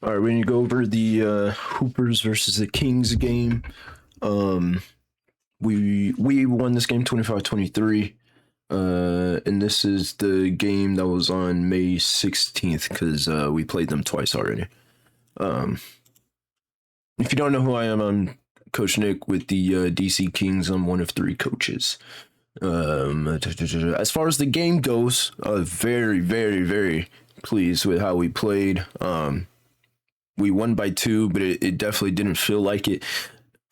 All right, we're gonna go over the Hoopers versus the Kings game. Um, we won this game 25-23. And this is the game that was on May 16th because we played them twice already. Um, if you don't know who I am, I'm Coach Nick with the DC Kings. I'm one of three coaches. As far as the game goes, very, very, very pleased with how we played. We won by 2, but it definitely didn't feel like it.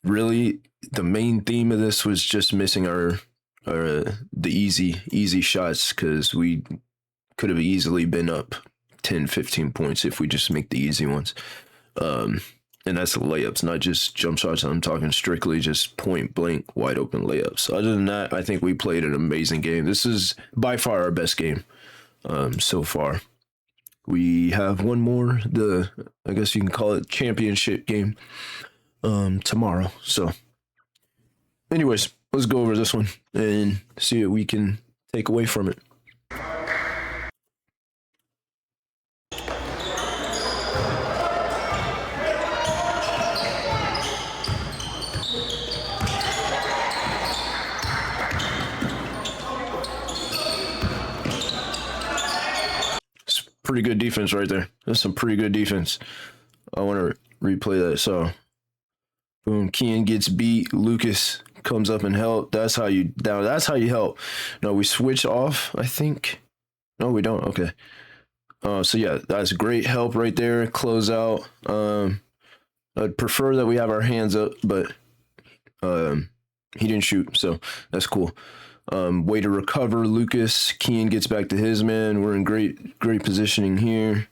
Really, the main theme of this was just missing the easy shots because we could have easily been up 10, 15 points if we just make the easy ones. And that's the layups, not just jump shots. I'm talking strictly just point blank, wide open layups. Other than that, I think we played an amazing game. This is by far our best game so far. We have one more, I guess you can call it championship game tomorrow. So anyways, let's go over this one and see what we can take away from it. Pretty good defense right there. That's some pretty good defense. I want to replay that. So, boom, Kian gets beat. Lucas comes up and help. That's how you help. No, we switch off, I think. No, we don't. Okay. So yeah, that's great help right there. Close out. I'd prefer that we have our hands up, but he didn't shoot, so that's cool. Way to recover, Lucas. Kian gets back to his man. We're in great positioning here.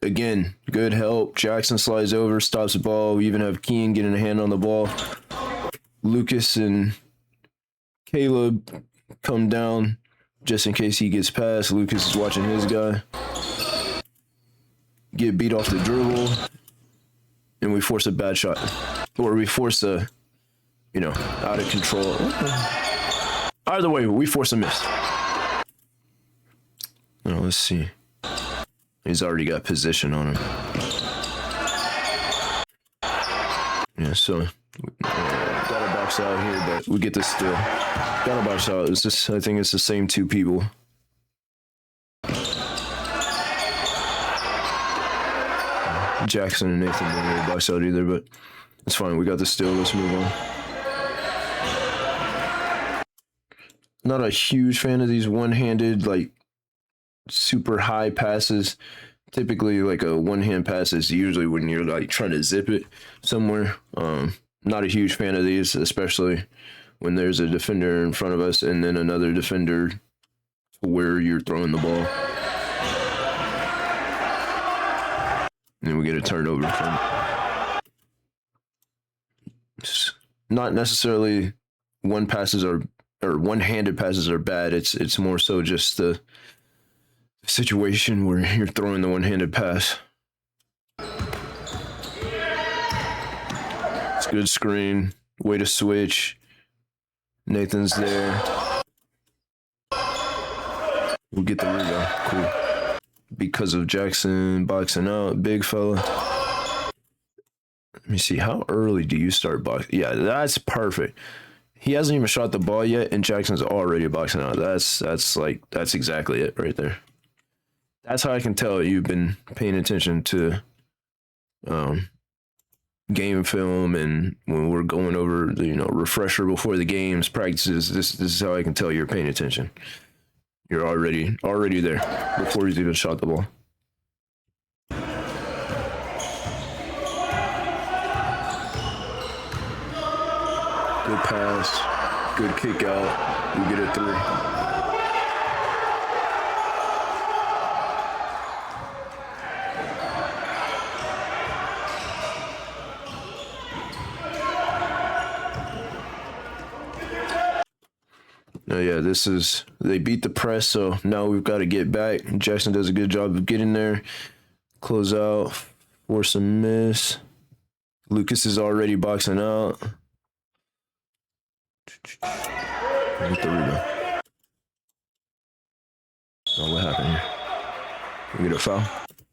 Again, good help. Jackson slides over, stops the ball. We even have Kian getting a hand on the ball. Lucas and Caleb come down just in case he gets past. Lucas is watching his guy. Get beat off the dribble. And we force a bad shot. Or we force a, out of control. Either way, we force a miss. Now, let's see. He's already got position on him. Yeah, so got a box out here, but we get this still. Got a box out. It's just, I think it's the same two people. Jackson and Nathan didn't really box out either, but it's fine. We got this still. Let's move on. Not a huge fan of these one-handed, super high passes. Typically, a one-hand pass is usually when you're trying to zip it somewhere. Not a huge fan of these, especially when there's a defender in front of us and then another defender where you're throwing the ball. And then we get a turnover from. Not necessarily one-handed passes are bad. It's more so just the situation where you're throwing the one-handed pass. It's a good screen. Way to switch. Nathan's there. We'll get the rebound. Cool. Because of Jackson boxing out, big fella. Let me see. How early do you start boxing? Yeah, that's perfect. He hasn't even shot the ball yet, and Jackson's already boxing out. That's exactly it right there. That's how I can tell you've been paying attention to game film, and when we're going over the refresher before the games, practices. This is how I can tell you're paying attention. You're already there before he's even shot the ball. Good pass, good kick out. We get a 3. Yeah, they beat the press, so now we've got to get back. Jackson does a good job of getting there. Close out, force a miss. Lucas is already boxing out. Get the rebound. Oh, what happened here? We get a foul.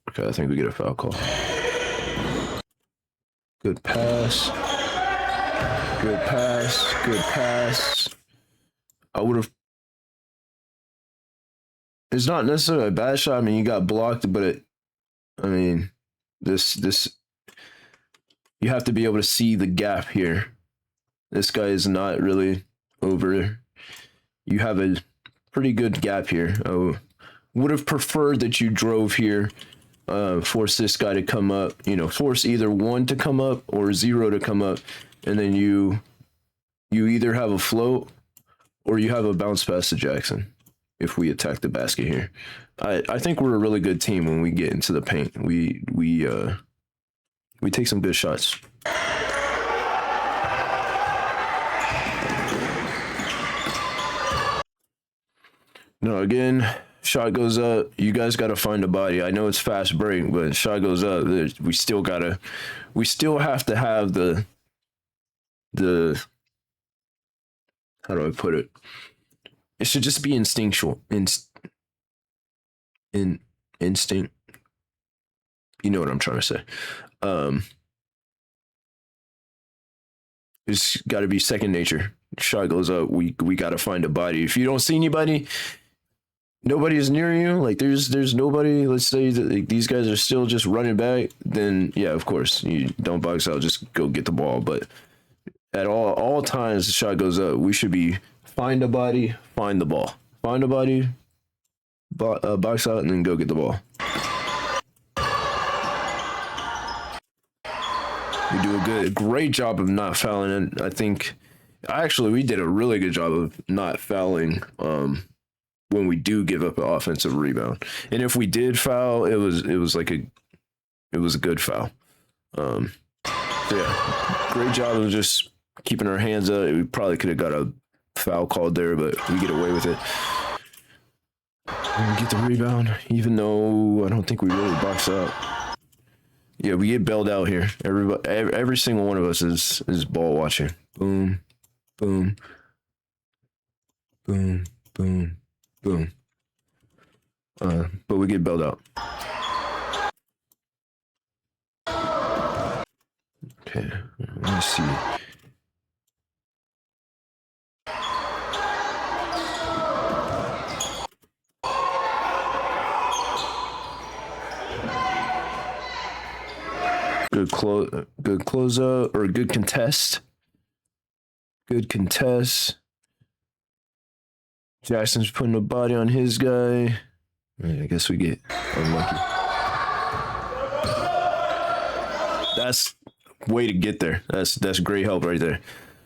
Okay, I think we get a foul call. Good pass. Good pass. Good pass. I would have. It's not necessarily a bad shot. I mean, you got blocked, but I mean, this you have to be able to see the gap here. This guy is not really over. You have a pretty good gap here. I would have preferred that you drove here, force this guy to come up. You know, force either 1 to come up or 0 to come up, and then you either have a float or you have a bounce pass to Jackson. If we attack the basket here, I think we're a really good team when we get into the paint. We take some good shots. No, again, shot goes up. You guys got to find a body. I know it's fast break, but shot goes up. We still have to have the how do I put it? It should just be instinctual. Instinct. You know what I'm trying to say. It's got to be second nature. Shot goes up. We got to find a body. If you don't see anybody, nobody is near you. Like there's nobody. Let's say that like, these guys are still just running back. Then yeah, of course you don't box out. Just go get the ball. But at all times the shot goes up, we should be find a body, find the ball, find a body, box out, and then go get the ball. We do a great job of not fouling, and I think we did a really good job of not fouling when we do give up an offensive rebound. And if we did foul, it was a good foul. So yeah, great job of just keeping our hands up. We probably could have got a foul called there, but we get away with it. And we get the rebound, even though I don't think we really box out. Yeah, we get bailed out here. Every single one of us is ball watching. Boom, boom, boom, boom, boom. But we get bailed out. Okay, let me see. Good close up or good contest. Good contest. Jackson's putting a body on his guy. I guess we get unlucky. That's way to get there. That's great help right there.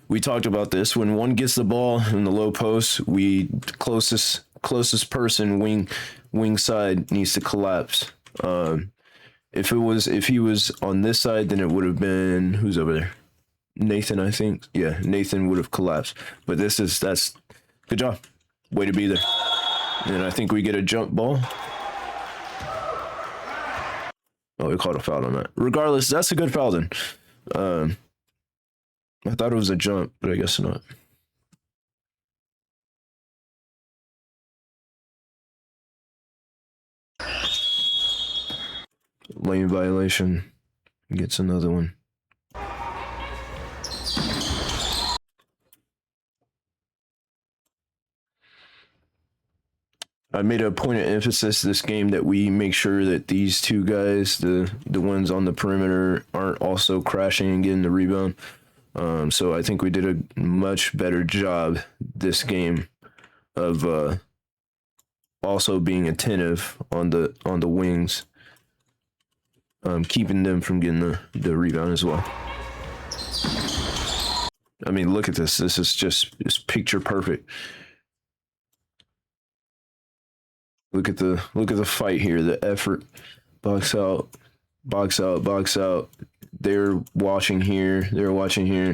We talked about this. When one gets the ball in the low post, closest person wing side needs to collapse. If he was on this side, then it would have been who's over there? Nathan, I think. Yeah, Nathan would have collapsed. But that's good job. Way to be there. And I think we get a jump ball. Oh, we called a foul on that. Regardless, that's a good foul then. I thought it was a jump, but I guess not. Lane violation. Gets another one. I made a point of emphasis this game that we make sure that these two guys, the ones on the perimeter, aren't also crashing and getting the rebound. So I think we did a much better job this game of also being attentive on the wings, keeping them from getting the rebound as well. I mean, look at this. This is just picture perfect. Look at the fight here, the effort. Box out, box out, box out. They're watching here. They're watching here.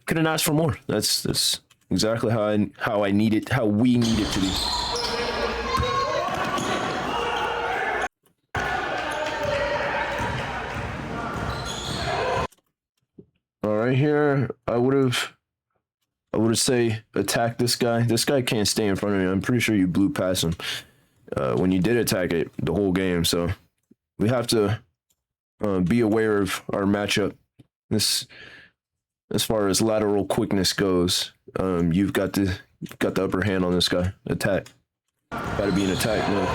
Couldn't ask for more. That's exactly how we need it to be. All right, here I would say attack this guy. This guy can't stay in front of me. I'm pretty sure you blew past him. when you did attack it the whole game. So we have to be aware of our matchup. This, as far as lateral quickness goes, you've got the upper hand on this guy. Attack. Got to be an attack. No.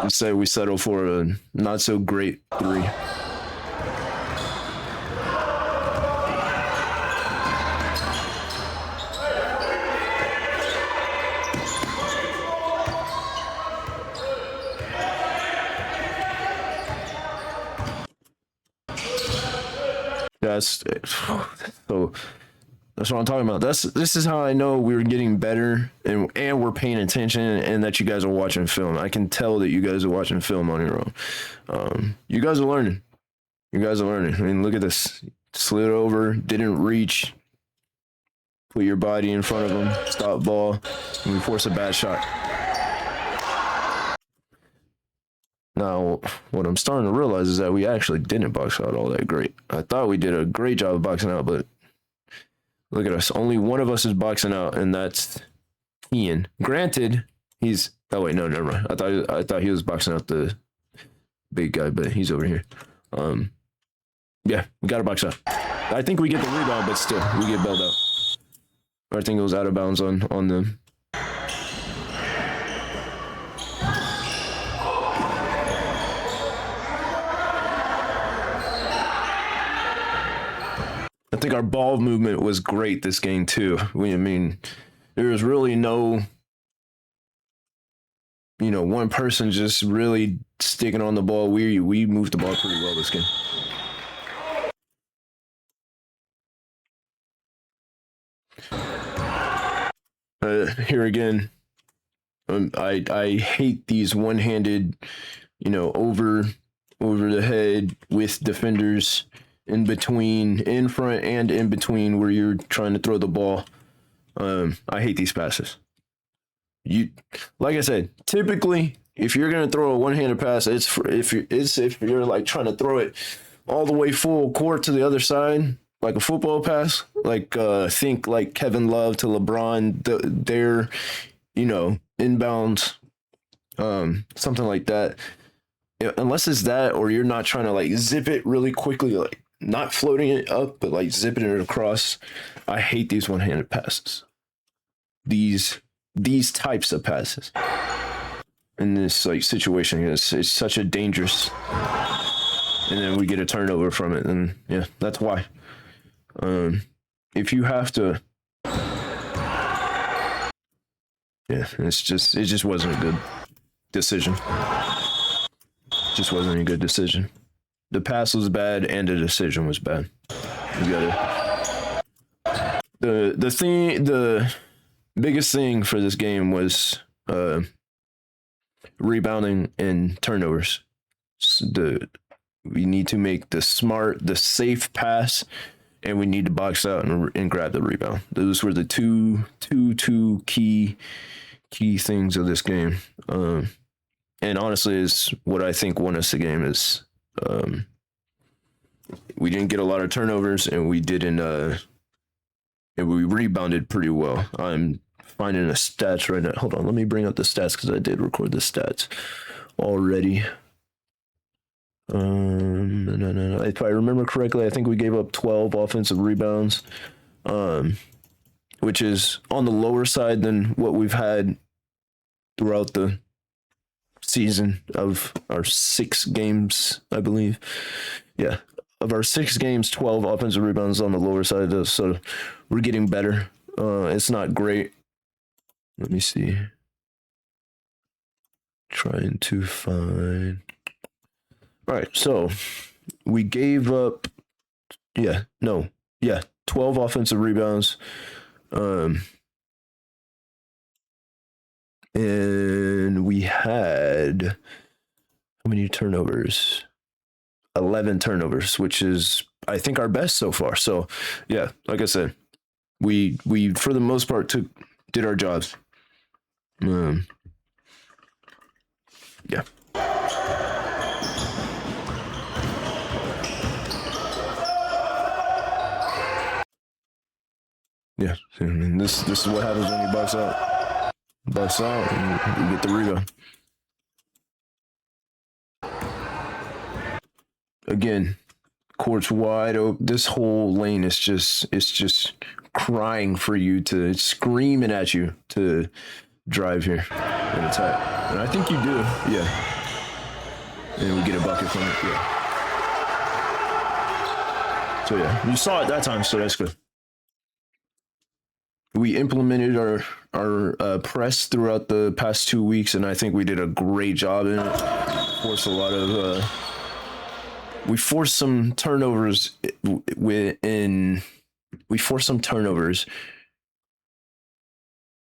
Instead, we settle for a not so great 3. So that's what I'm talking about. This is how I know we're getting better and we're paying attention and that you guys are watching film. I can tell that you guys are watching film on your own. You guys are learning. I mean, look at this. Slid over, didn't reach. Put your body in front of him. Stop ball. And we force a bad shot. Now, what I'm starting to realize is that we actually didn't box out all that great. I thought we did a great job of boxing out, but look at us. Only one of us is boxing out, and that's Ian. Granted, he's... Oh, wait, no, never mind. I thought he was boxing out the big guy, but he's over here. Yeah, we got to box out. I think we get the rebound, but still, we get bailed out. I think it was out of bounds on them. I think our ball movement was great this game too. I mean, there was really no, one person just really sticking on the ball. We moved the ball pretty well this game. Here again, I hate these one-handed, over the head with defenders. In between, in front and in between where you're trying to throw the ball. I hate these passes. Like I said, typically, if you're gonna throw a one-handed pass, if you're like trying to throw it all the way full court to the other side, like a football pass, like think like Kevin Love to LeBron, they're inbounds, something like that. Unless it's that, or you're not trying to like zip it really quickly, like not floating it up, but like zipping it across. I hate these one-handed passes. These types of passes in this like situation, it's such a dangerous. And then we get a turnover from it, and yeah, that's why. If you have to, yeah, it just wasn't a good decision. Just wasn't a good decision. The pass was bad and the decision was bad. You got it. The biggest thing for this game was rebounding and turnovers. We need to make the safe pass, and we need to box out and grab the rebound. Those were the two key things of this game. And honestly, is what I think won us the game is we didn't get a lot of turnovers, and we didn't. And we rebounded pretty well. I'm finding the stats right now. Hold on, let me bring up the stats because I did record the stats already. No. If I remember correctly, I think we gave up 12 offensive rebounds, which is on the lower side than what we've had throughout the season of our 6 games, I believe. Yeah, of our 6 games, 12 offensive rebounds on the lower side. So we're getting better. It's not great. Let me see. Trying to find. All right, so we gave up. 12 offensive rebounds. And we had how many turnovers? 11 turnovers, which is, I think, our best so far. So, yeah, like I said, we for the most part did our jobs. Yeah. Yeah, I mean, this is what happens when you box out. bust out, and you get the rebound. Again, court's wide open. This whole lane is just crying for you to, it's screaming at you to drive here and attack. And I think you do, yeah. And we get a bucket from it, yeah. So yeah, you saw it that time, so that's good. We implemented our press throughout the past 2 weeks, and I think we did a great job in it. Forced a lot of we forced some turnovers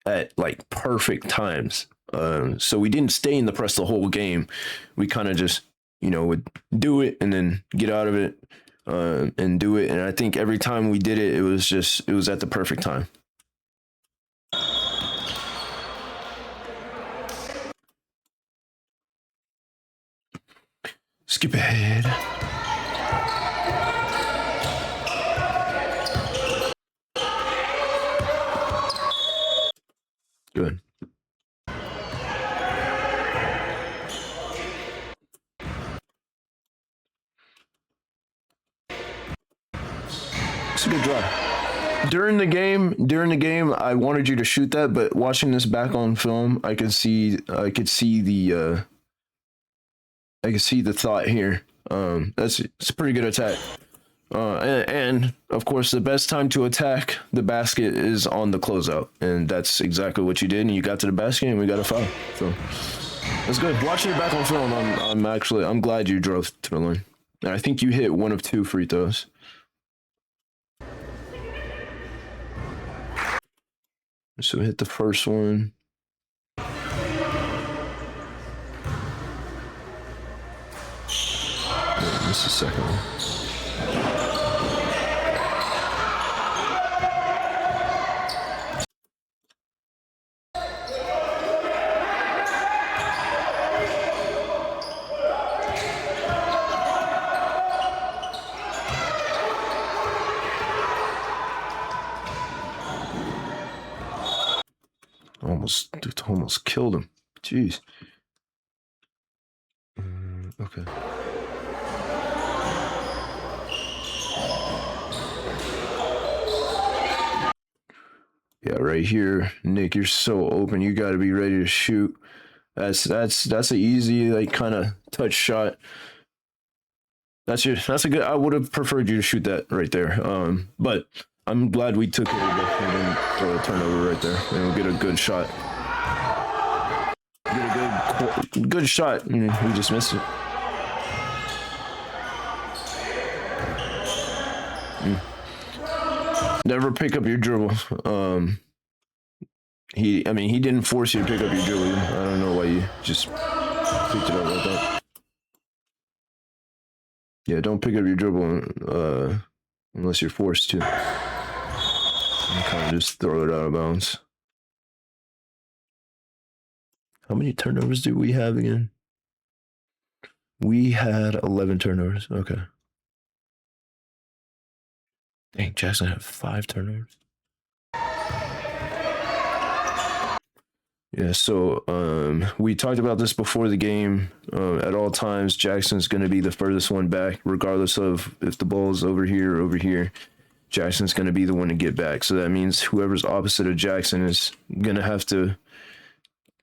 at like perfect times. So we didn't stay in the press the whole game. We kind of just, would do it and then get out of it and do it. And I think every time we did it, it was at the perfect time. Skip ahead. Good. It's a good drive. During the game, I wanted you to shoot that, but watching this back on film, I could see the thought here. It's a pretty good attack. And of course, the best time to attack the basket is on the closeout, and that's exactly what you did. And you got to the basket, and we got a foul. So that's good. Watching it back on film, I'm glad you drove to the line. And I think you hit one of 2 free throws. So hit the first one. This is the second one. Almost killed him. Jeez. Okay. Yeah, right here, Nick. You're so open. You got to be ready to shoot. That's an easy, like, kind of touch shot. That's a good. I would have preferred you to shoot that right there. But I'm glad we took it and then throw a turnover right there, and we'll get a good shot. Get a good shot. We just missed it. Never pick up your dribble. He didn't force you to pick up your dribble. I don't know why you just picked it up like that. Yeah, don't pick up your dribble unless you're forced to. And kind of just throw it out of bounds. How many turnovers do we have again? We had 11 turnovers. Okay. Dang, Jackson had 5 turnovers. Yeah, so we talked about this before the game. At all times, Jackson's going to be the furthest one back, regardless of if the ball is over here or over here. Jackson's going to be the one to get back. So that means whoever's opposite of Jackson is going to have to,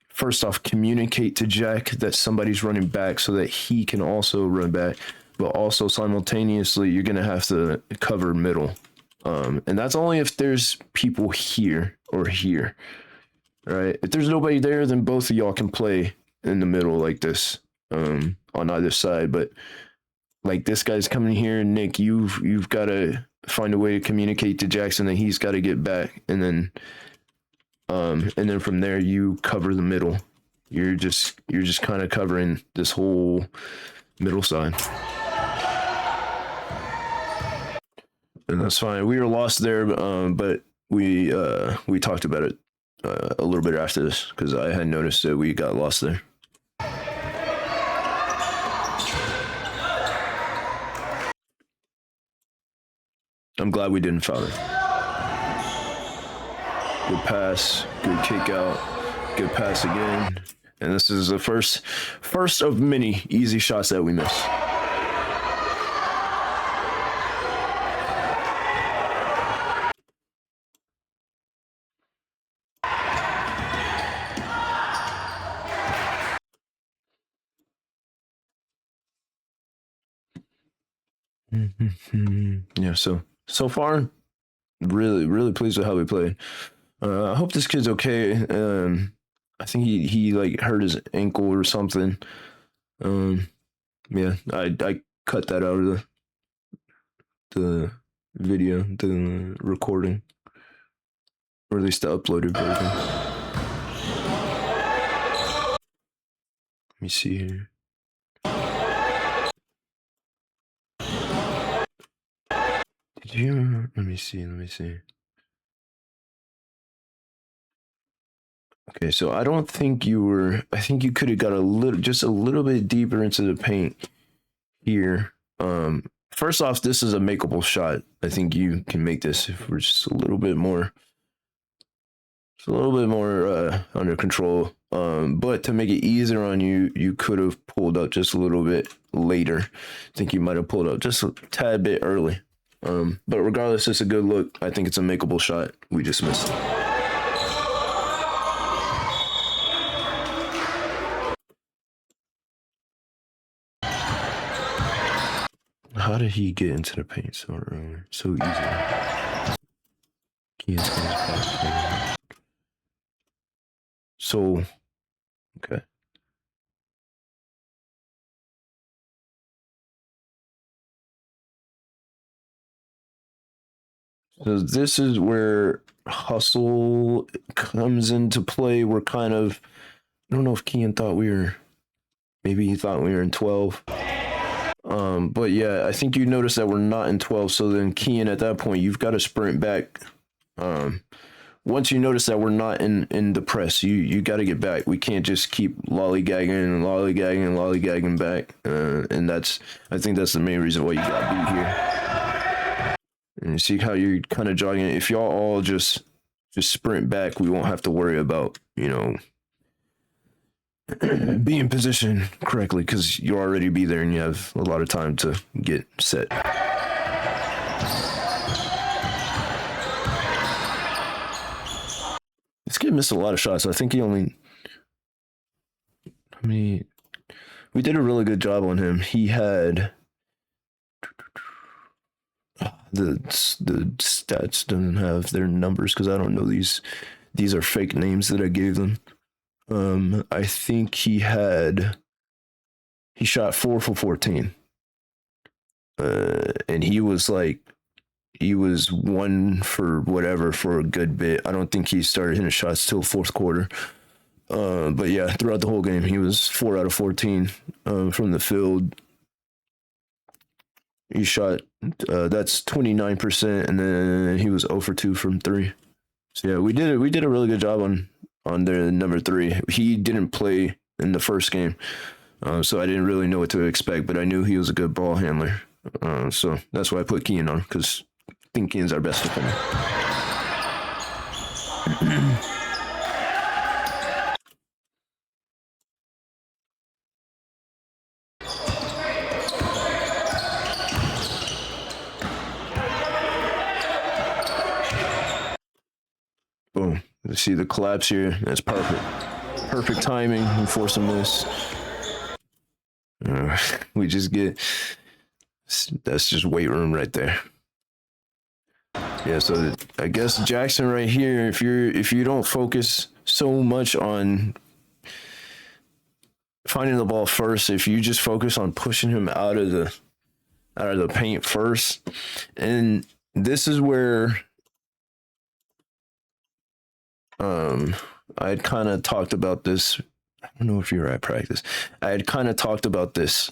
first off, communicate to Jack that somebody's running back so that he can also run back. But also simultaneously, you're going to have to cover middle. And that's only if there's people here or here. Right? If there's nobody there, then both of y'all can play in the middle like this on either side. But like this guy's coming here, Nick, you've got to find a way to communicate to Jackson that he's got to get back, and then from there you cover the middle. You're just kind of covering this whole middle side. And that's fine. We were lost there, but we talked about it a little bit after this because I had noticed that we got lost there. I'm glad we didn't foul it. Good pass, good kick out. Good pass again. And this is the first of many easy shots that we miss. Yeah, so far, really pleased with how we played. I hope this kid's okay. I think he like hurt his ankle or something. Um, yeah, I cut that out of the video, the recording, or at least the uploaded version. Let me see here. Did you? Let me see. Okay, so I don't think you were. I think you could have got just a little bit deeper into the paint here. First off, this is a makeable shot. I think you can make this if we're just a little bit more, under control. But to make it easier on you, you could have pulled up just a little bit later. I think you might have pulled up just a tad bit early. But regardless, it's a good look. I think it's a makeable shot. We just missed. How did he get into the paint so early? So easy. So, okay. So this is where hustle comes into play. We're kind of, I don't know if Kian thought maybe he thought we were in 12. But yeah, I think you notice that we're not in 12. So then Kian, at that point, you've got to sprint back. Once you notice that we're not in the press, you got to get back. We can't just keep lollygagging back. And I think that's the main reason why you got beat here. And you see how you're kind of jogging. If y'all all just sprint back, we won't have to worry about, being positioned correctly because you'll already be there and you have a lot of time to get set. This kid missed a lot of shots. I think we did a really good job on him. He had the stats doesn't have their numbers because I don't know these are fake names that I gave them. I think he shot 4 for 14. And he was 1 for whatever for a good bit. I don't think he started hitting shots till fourth quarter. But yeah, throughout the whole game, he was 4 out of 14 from the field. He shot that's 29%, and then he was 0 for 2 from 3. So yeah, we did a really good job on their number 3. He didn't play in the first game, so I didn't really know what to expect, but I knew he was a good ball handler. So that's why I put Kian on, because I think Kian's our best defender. Boom. You see the collapse here? That's perfect. Perfect timing. We force him this. We just get... That's just weight room right there. Yeah, so I guess Jackson right here, if you don't focus so much on finding the ball first, if you just focus on pushing him out of the paint first, and this is where I had kind of talked about this. I don't know if you were at practice. I had kind of talked about this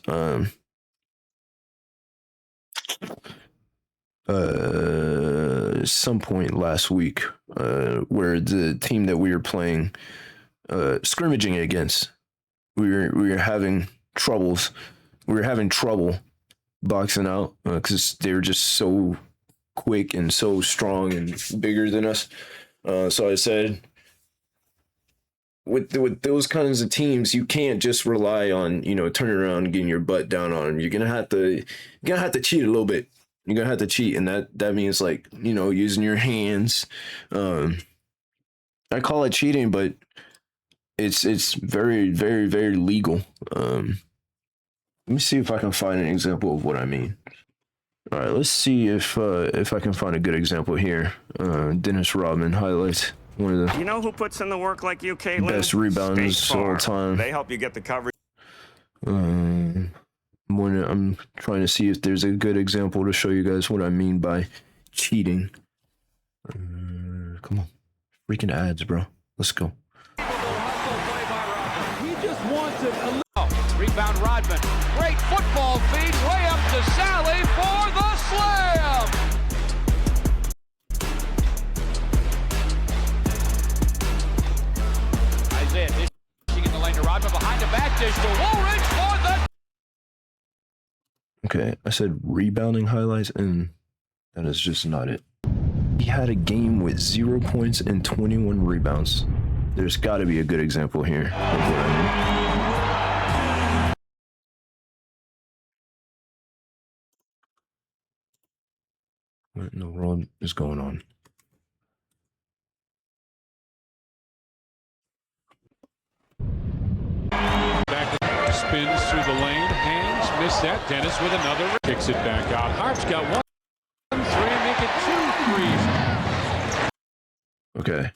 some point last week, where the team that we were playing, scrimmaging against, we were having troubles. We were having trouble boxing out because they were just so quick and so strong and bigger than us. So I said, with those kinds of teams, you can't just rely on, turning around and getting your butt down on them. You're gonna have to cheat a little bit. You're gonna have to cheat, and that means, like, using your hands. I call it cheating, but it's very, very, very legal. Let me see if I can find an example of what I mean. All right, let's see if I can find a good example here. Dennis Rodman highlights. One of the who puts in the work like you, Caitlin? best rebounds of all time. They help you get the coverage. I'm trying to see if there's a good example to show you guys what I mean by cheating. Come on, freaking ads, bro. Let's go. He just wants it. Rebound Rodman. Great football feed way up to Sally for the slam. Isaiah dishing in the lane to Rodman, behind the back dish to Woolridge for the... Okay, I said rebounding highlights, and that is just not it. He had a game with 0 points and 21 rebounds. There's got to be a good example here of what I mean. What in the world is going on? Back spins through the lane, hangs, missed that. Dennis with another, kicks it back out. Harp's got 1, 3, make it 2 threes. Okay.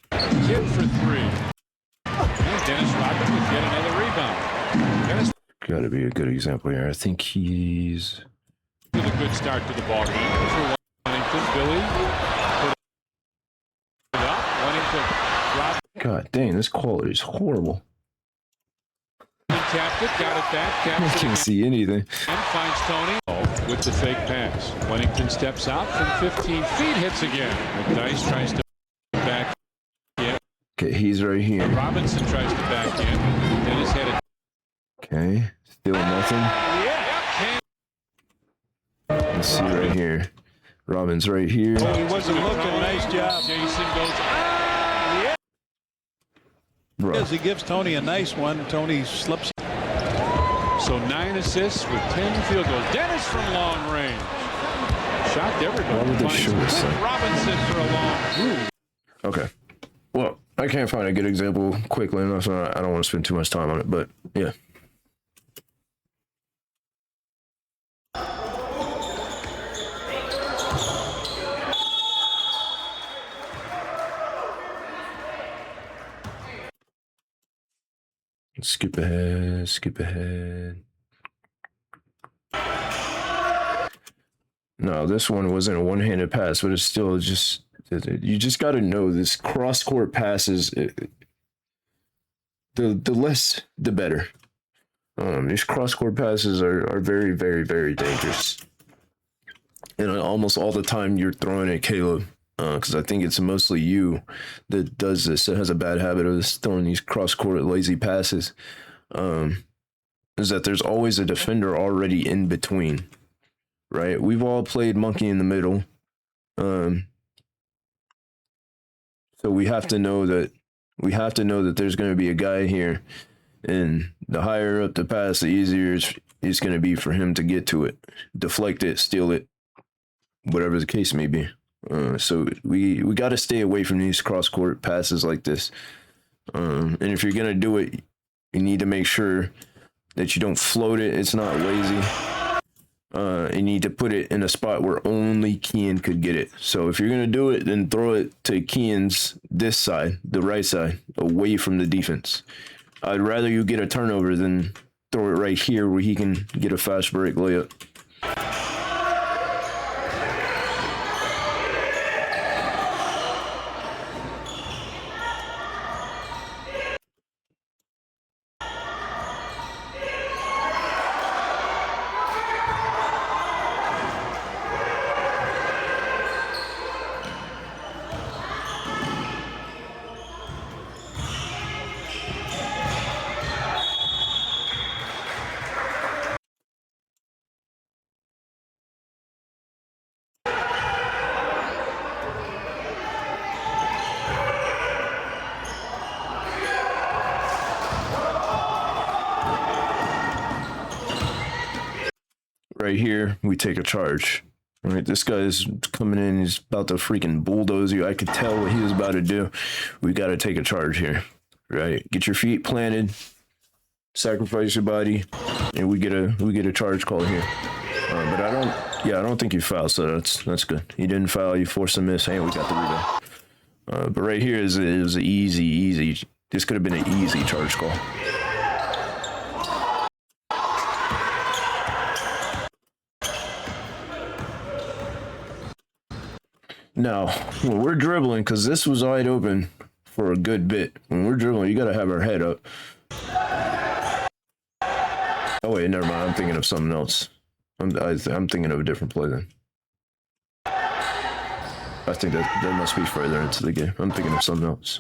Hit for 3. And Dennis Rodman with yet another rebound. Dennis Got to be a good example here. I think he's with a good start to the ball game for Wellington. Billy put it up. Wellington dropped. God dang, this quality is horrible. Tapped it, got it back. I Tapped it can't see anything. and finds Tony with the fake pass. Wellington steps out from 15 feet, hits again. McDice tries to back. Okay, he's right here. Robinson tries to back in. Dennis had it. Okay, still nothing. Let's see right here. Robin's right here. Oh, he wasn't looking. Nice job. Jason goes. He gives Tony a nice one. Tony slips. So 9 assists with 10 field goals. Dennis from long range. Shocked everybody. Why would they show this thing? Robinson for a long. Okay. Well, I can't find a good example quickly enough, so I don't want to spend too much time on it, but yeah. Skip ahead. No, this one wasn't a one-handed pass, but it's still just, you just got to know this cross-court passes, the less, the better. These cross-court passes are very, very, very dangerous. And almost all the time you're throwing at Caleb, because I think it's mostly you that does this, that has a bad habit of throwing these cross-court lazy passes, is that there's always a defender already in between, right? We've all played monkey in the middle, so we have to know that there's going to be a guy here, and the higher up the pass, the easier it's going to be for him to get to it, deflect it, steal it, whatever the case may be. So we got to stay away from these cross-court passes like this. And if you're going to do it, you need to make sure that you don't float it. It's not lazy. You need to put it in a spot where only Kean could get it. So if you're going to do it, then throw it to Kean's this side, the right side, away from the defense. I'd rather you get a turnover than throw it right here where he can get a fast break layup. right here, we take a charge. All right, this guy's coming in. He's about to freaking bulldoze you. I could tell what he was about to do. We got to take a charge here. Right, get your feet planted, sacrifice your body, and we get a charge call here. But I don't think you fouled, so that's good. You didn't foul. You forced a miss. Hey, we got the rebound. But right here is an easy. This could have been an easy charge call. Now, when we're dribbling, because this was wide open for a good bit. When we're dribbling, you got to have our head up. Oh, wait, never mind. I'm thinking of something else. I'm thinking of a different play then. I think that must be further into the game. I'm thinking of something else.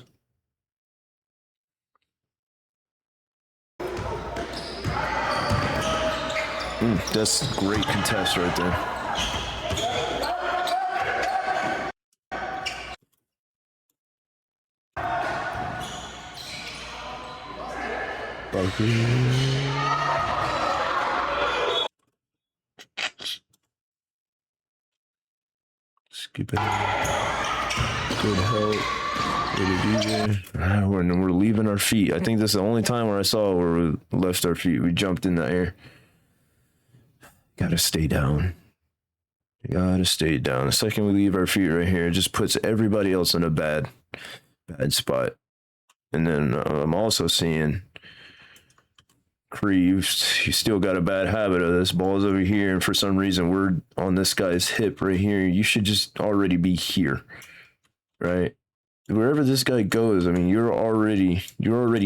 That's great contest right there. Skip it. Good help. We're leaving our feet. I think this is the only time where I saw where we left our feet. We jumped in the air. Gotta stay down. Gotta stay down. The second we leave our feet right here, it just puts everybody else in a bad spot. And then I'm also seeing Cree, you still got a bad habit of this. Ball's over here, and for some reason we're on this guy's hip right here. You should just already be here, right? Wherever this guy goes, I mean, you're already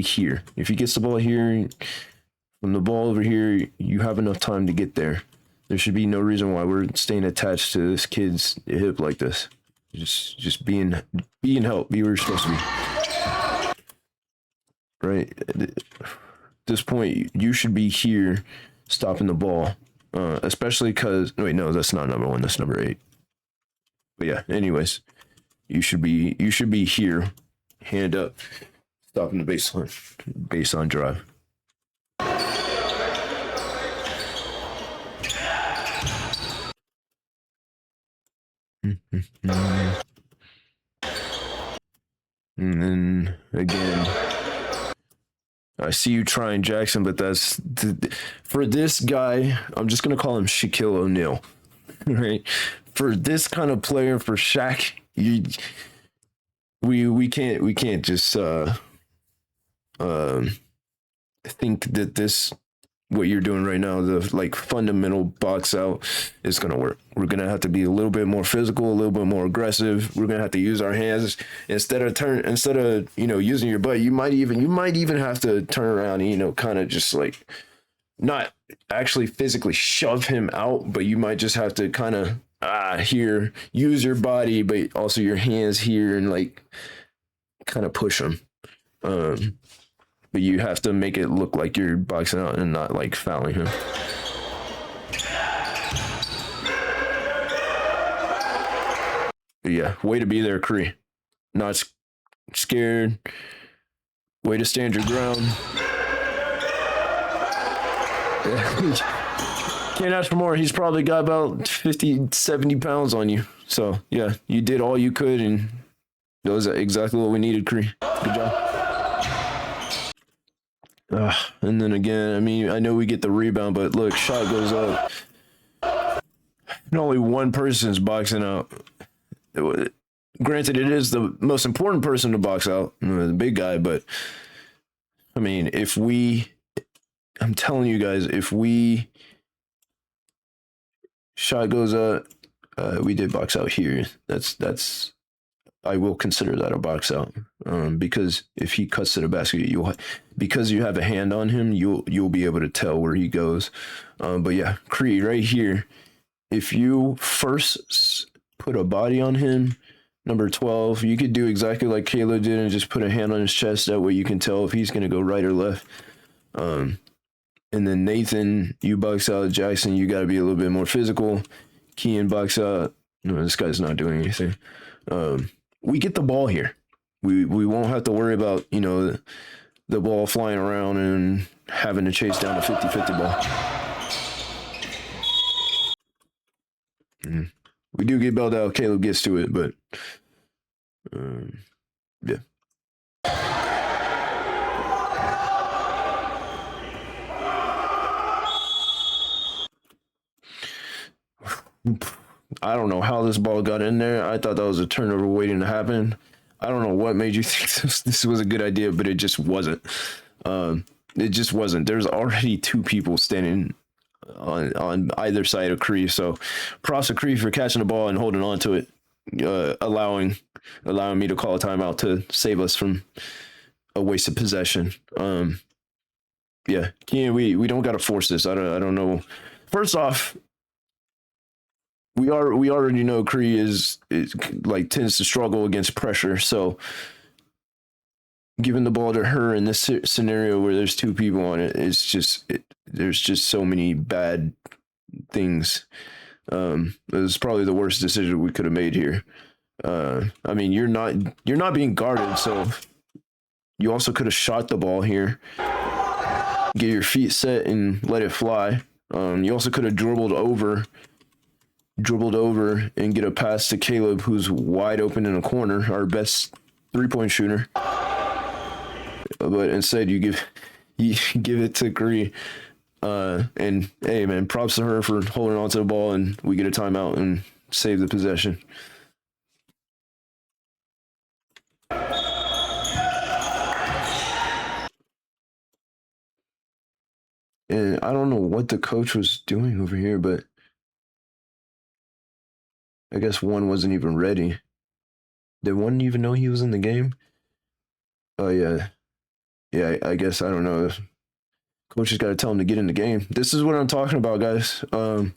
here. If he gets the ball here, from the ball over here, you have enough time to get there. There should be no reason why we're staying attached to this kid's hip like this. Just being help. Be where you're supposed to be. Right? At this point, you should be here stopping the ball. Especially because... Wait, no, that's not number 1. That's number 8. But yeah, anyways. You should be here. Hand up. Stopping the baseline drive. And then again, I see you trying, Jackson, but that's for this guy. I'm just gonna call him Shaquille O'Neal, right? For this kind of player, for Shaq, we can't just think that this, what you're doing right now, the like fundamental box out, is gonna work. We're gonna have to be a little bit more physical, a little bit more aggressive. We're gonna have to use our hands instead of using your butt. You might even have to turn around and kind of just like not actually physically shove him out, but you might just have to kind of here use your body, but also your hands here and like kind of push him. But you have to make it look like you're boxing out and not like fouling him. But yeah, way to be there, Cree. Not scared. Way to stand your ground. Can't ask for more. He's probably got about 50, 70 pounds on you. So yeah, you did all you could, and that was exactly what we needed, Cree. Good job. And then again, I mean, I know we get the rebound, but look, shot goes up. And only one person's boxing out. Granted, it is the most important person to box out, the big guy, but I mean, I'm telling you guys, shot goes up, we did box out here. That's I will consider that a box out, because if he cuts to the basket, because you have a hand on him, you'll be able to tell where he goes. But yeah, Cree right here, if you first put a body on him, number 12, you could do exactly like Kayla did and just put a hand on his chest. That way you can tell if he's going to go right or left. And then Nathan, you box out. Jackson, you got to be a little bit more physical. Kean box out. No, this guy's not doing anything. We get the ball here. We won't have to worry about, the ball flying around and having to chase down a 50-50 ball. we do get bailed out. Caleb gets to it, but yeah. I don't know how this ball got in there. I thought that was a turnover waiting to happen. I don't know what made you think this was a good idea, but it just wasn't. It just wasn't. There's already two people standing on either side of Cree. So props to Cree for catching the ball and holding on to it, allowing me to call a timeout to save us from a waste of possession. Yeah, Kean, we don't got to force this. I don't know. First off, we already know Cree is like tends to struggle against pressure. So giving the ball to her in this scenario where there's two people on it, it's just there's just so many bad things. It was probably the worst decision we could have made here. I mean, you're not being guarded, so you also could have shot the ball here, get your feet set and let it fly. You also could have dribbled over and get a pass to Caleb, who's wide open in a corner, our best 3-point shooter. But instead, you give it to Cree. And hey, man, props to her for holding on to the ball, and we get a timeout and save the possession. And I don't know what the coach was doing over here, but I guess one wasn't even ready. Did one even know he was in the game? Oh, yeah. Yeah, I guess, I don't know. Coach has got to tell him to get in the game. This is what I'm talking about, guys. When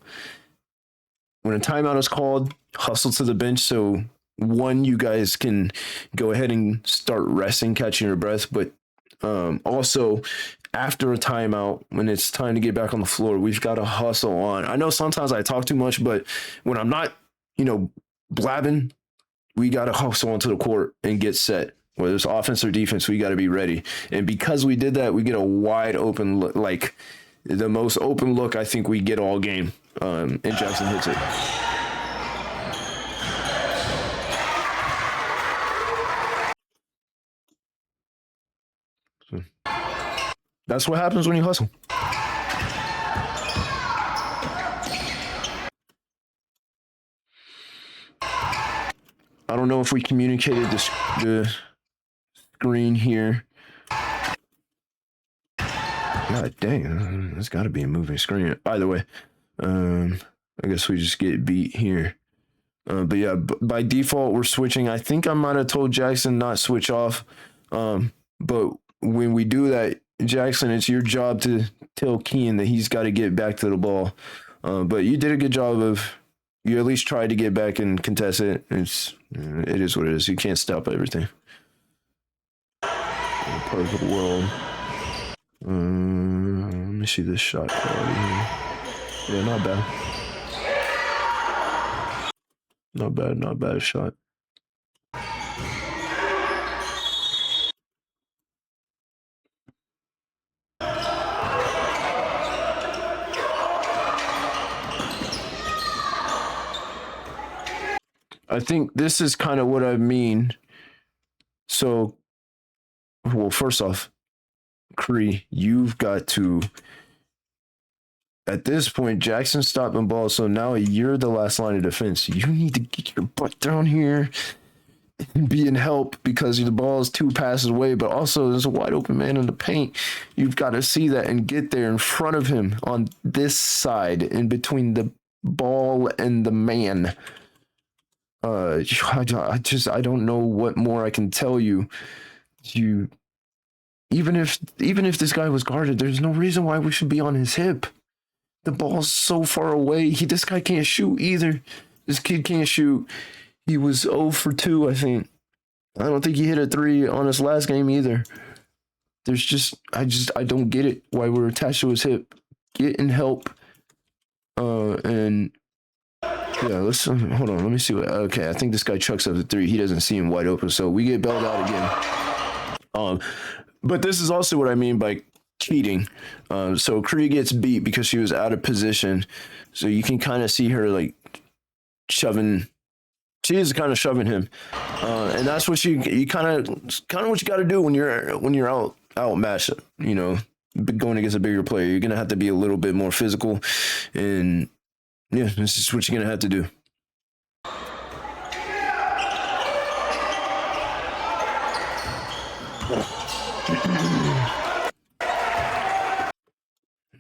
a timeout is called, hustle to the bench so, one, you guys can go ahead and start resting, catching your breath, but also after a timeout, when it's time to get back on the floor, we've got to hustle on. I know sometimes I talk too much, but when I'm not, blabbing, we got to hustle onto the court and get set. Whether it's offense or defense, we got to be ready. And because we did that, we get a wide open look, like the most open look I think we get all game. And Jackson hits it. So, that's what happens when you hustle. I don't know if we communicated the screen here. God dang, that's got to be a moving screen. Either way, I guess we just get beat here. But yeah, by default, we're switching. I think I might have told Jackson not switch off. But when we do that, Jackson, it's your job to tell Kean that he's got to get back to the ball. But you did a good job of, you at least tried to get back and contest it. It is what it is. You can't stop everything. Perfect world. Let me see this shot quality here. Yeah, not bad. Not bad shot. I think this is kind of what I mean. So, well, first off, Cree, you've got to, at this point, Jackson's stopping ball, so now you're the last line of defense. You need to get your butt down here and be in help because the ball is 2 passes away, but also there's a wide open man in the paint. You've got to see that and get there in front of him on this side, in between the ball and the man. I don't know what more I can tell you. Even if this guy was guarded, there's no reason why we should be on his hip. The ball's so far away. This guy can't shoot either. This kid can't shoot. He was 0 for 2, I think. I don't think he hit a 3 on his last game either. I don't get it why we're attached to his hip. Get and help. And yeah, let's hold on. Let me see what. Okay, I think this guy chucks up the 3. He doesn't see him wide open, so we get bailed out again. But this is also what I mean by cheating. So Cree gets beat because she was out of position. So you can kind of see her like shoving. She is kind of shoving him, and that's what you kind of what you got to do when you're out matched. You know, going against a bigger player, you're gonna have to be a little bit more physical, and yeah, this is what you're gonna have to do.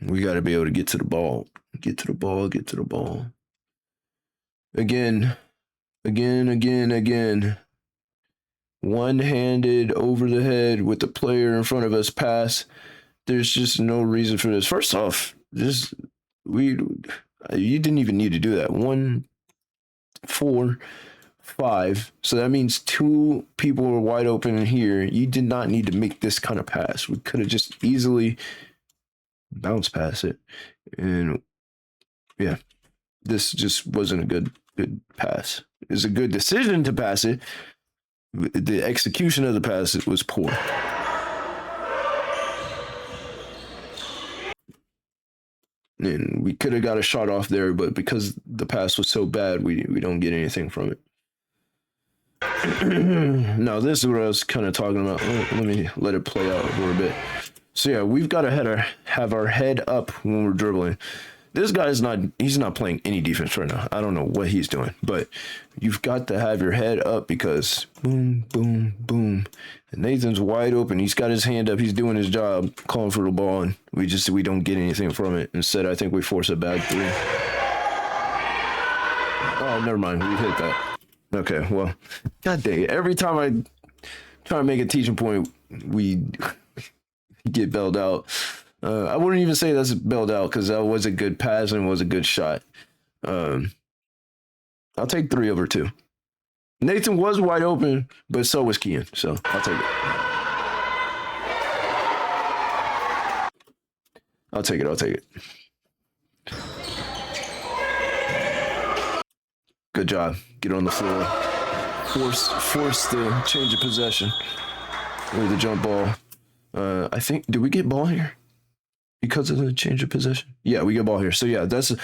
We got to be able to get to the ball. Get to the ball. Get to the ball. Again. One-handed over the head with the player in front of us pass. There's just no reason for this. First off, you didn't even need to do that. 1, 4, 5. So that means 2 people were wide open in here. You did not need to make this kind of pass. We could have just easily bounced past it. And yeah, this just wasn't a good pass. It was a good decision to pass it. The execution of the pass was poor. And we could have got a shot off there, but because the pass was so bad, we don't get anything from it. Now, this is what I was kind of talking about. Let me let it play out a little bit. So yeah, we've got to have our head up when we're dribbling. This guy's he's not playing any defense right now. I don't know what he's doing, but you've got to have your head up because boom, boom, boom. And Nathan's wide open. He's got his hand up. He's doing his job, calling for the ball, and we don't get anything from it. Instead, I think we force a bad 3. Oh, never mind. We hit that. Okay, well, god dang it. Every time I try to make a teaching point, we get bailed out. I wouldn't even say that's bailed out because that was a good pass and was a good shot. I'll take 3 over 2. Nathan was wide open, but so was Kian, so I'll take it. I'll take it. Good job. Get on the floor. Force the change of possession with the jump ball. I think, did we get ball here? Because of the change of possession? Yeah, we get ball here. So yeah, that's it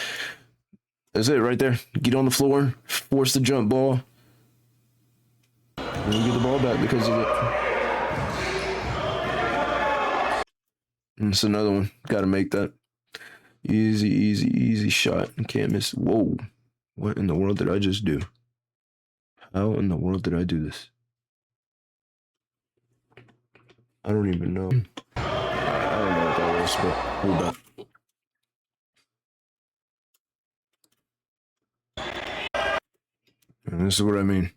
right there. Get on the floor, force the jump ball, and we get the ball back because of it. And it's another one. Got to make that. Easy shot. Can't miss. Whoa. What in the world did I just do? How in the world did I do this? I don't even know. I don't know what that was, but hold up. And this is what I mean.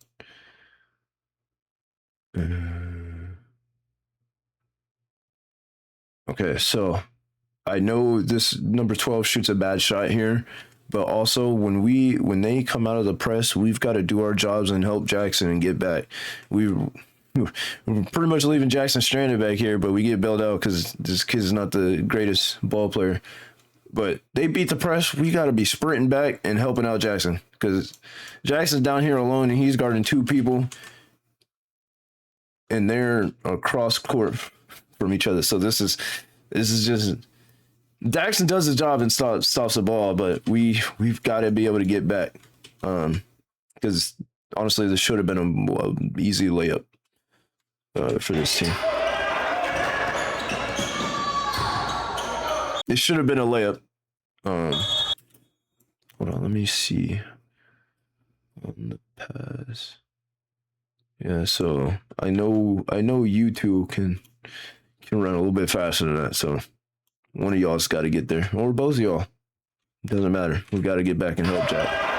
Okay, so I know this number 12 shoots a bad shot here, but also when they come out of the press, we've got to do our jobs and help Jackson and get back. We're pretty much leaving Jackson stranded back here, but we get bailed out because this kid's not the greatest ball player. But they beat the press. We got to be sprinting back and helping out Jackson because Jackson's down here alone and he's guarding 2 people, and they're across court from each other. So this is just Jackson does his job and stops the ball, but we've got to be able to get back because honestly, this should have been an easy layup for this team. It should have been a layup. Hold on, let me see on the pass. Yeah, so I know you two can run a little bit faster than that. So one of y'all's got to get there, or both of y'all. It doesn't matter. We've got to get back and help Jack.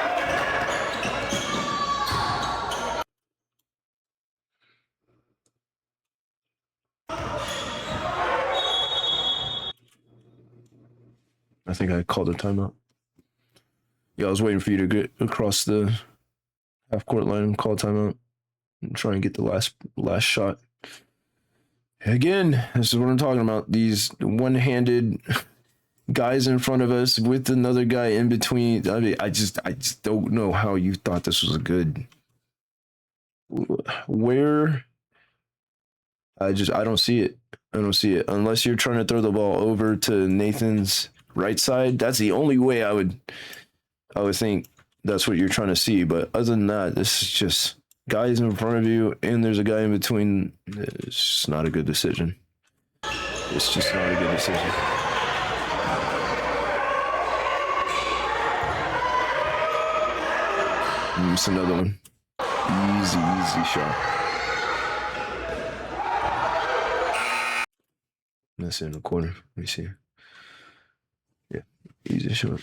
I think I called a timeout. Yeah, I was waiting for you to get across the half-court line and call a timeout and try and get the last shot. Again, this is what I'm talking about. These one-handed guys in front of us with another guy in between. I mean, I just don't know how you thought this was a good. Where? I don't see it. I don't see it unless you're trying to throw the ball over to Nathan's right side. That's the only way I would think that's what you're trying to see. But other than that, this is just guys in front of you, and there's a guy in between. It's just not a good decision. It's just not a good decision. It's another one. Easy shot. That's in the corner. Let me see. Yeah, easy shot.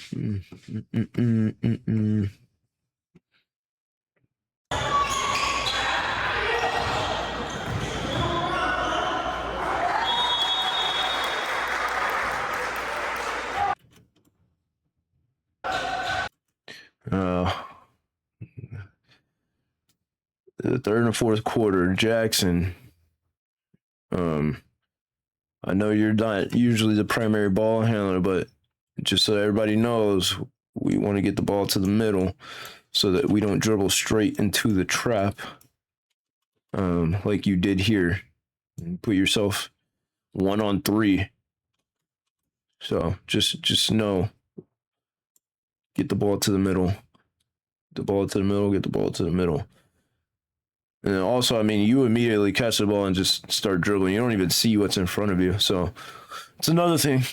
The third and fourth quarter, Jackson. I know you're not usually the primary ball handler, but just so everybody knows, we want to get the ball to the middle so that we don't dribble straight into the trap, like you did here. Put yourself 1-on-3. So just know, get the ball to the middle. Get the ball to the middle. And also, I mean, you immediately catch the ball and just start dribbling. You don't even see what's in front of you. So it's another thing,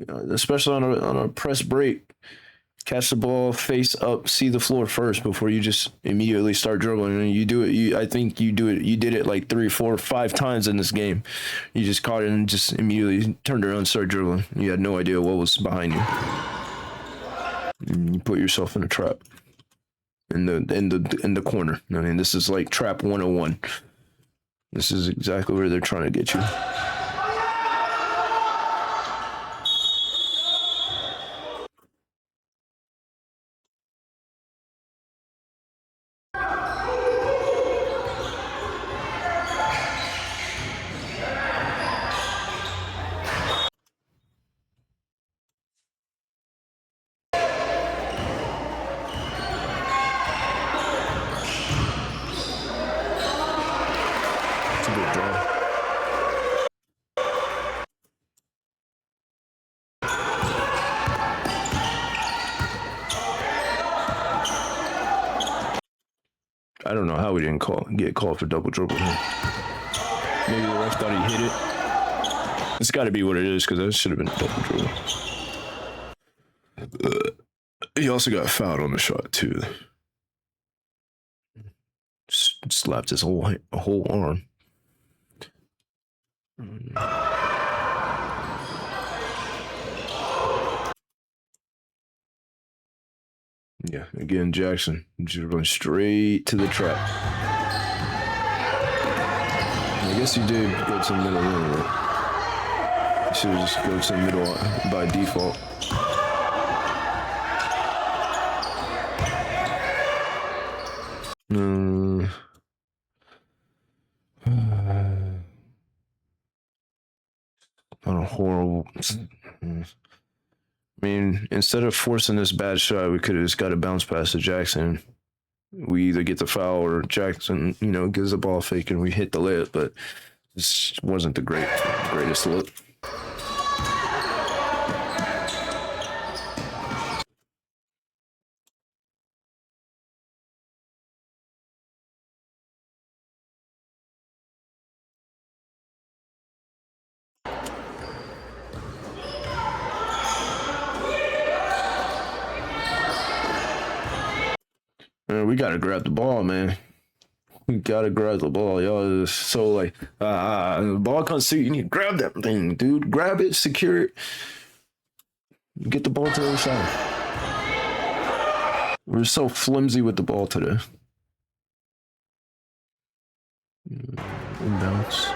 especially on a press break. Catch the ball, face up, see the floor first before you just immediately start dribbling. And you do it. I think you do it. You did it like 3, 4, 5 times in this game. You just caught it and just immediately turned around and started dribbling. You had no idea what was behind you. And you put yourself in a trap. In the corner. I mean, this is like trap 101. This is exactly where they're trying to get you. I don't know how we didn't get called for double dribble here. Maybe the ref thought he hit it. It's got to be what it is, because that should have been a double dribble. He also got fouled on the shot too. Slapped his whole arm. Yeah, again, Jackson dribbling straight to the trap. I guess he did go to the middle anyway. He should have just go to the middle by default. On a horrible. I mean, instead of forcing this bad shot, we could have just got a bounce pass to Jackson. We either get the foul or Jackson, gives the ball fake and we hit the layup, but this wasn't the greatest look. We gotta grab the ball, man. We gotta grab the ball. Y'all is so like, the ball comes to you, you need to grab that thing, dude. Grab it, secure it. Get the ball to the other side. We're so flimsy with the ball today. Bounce.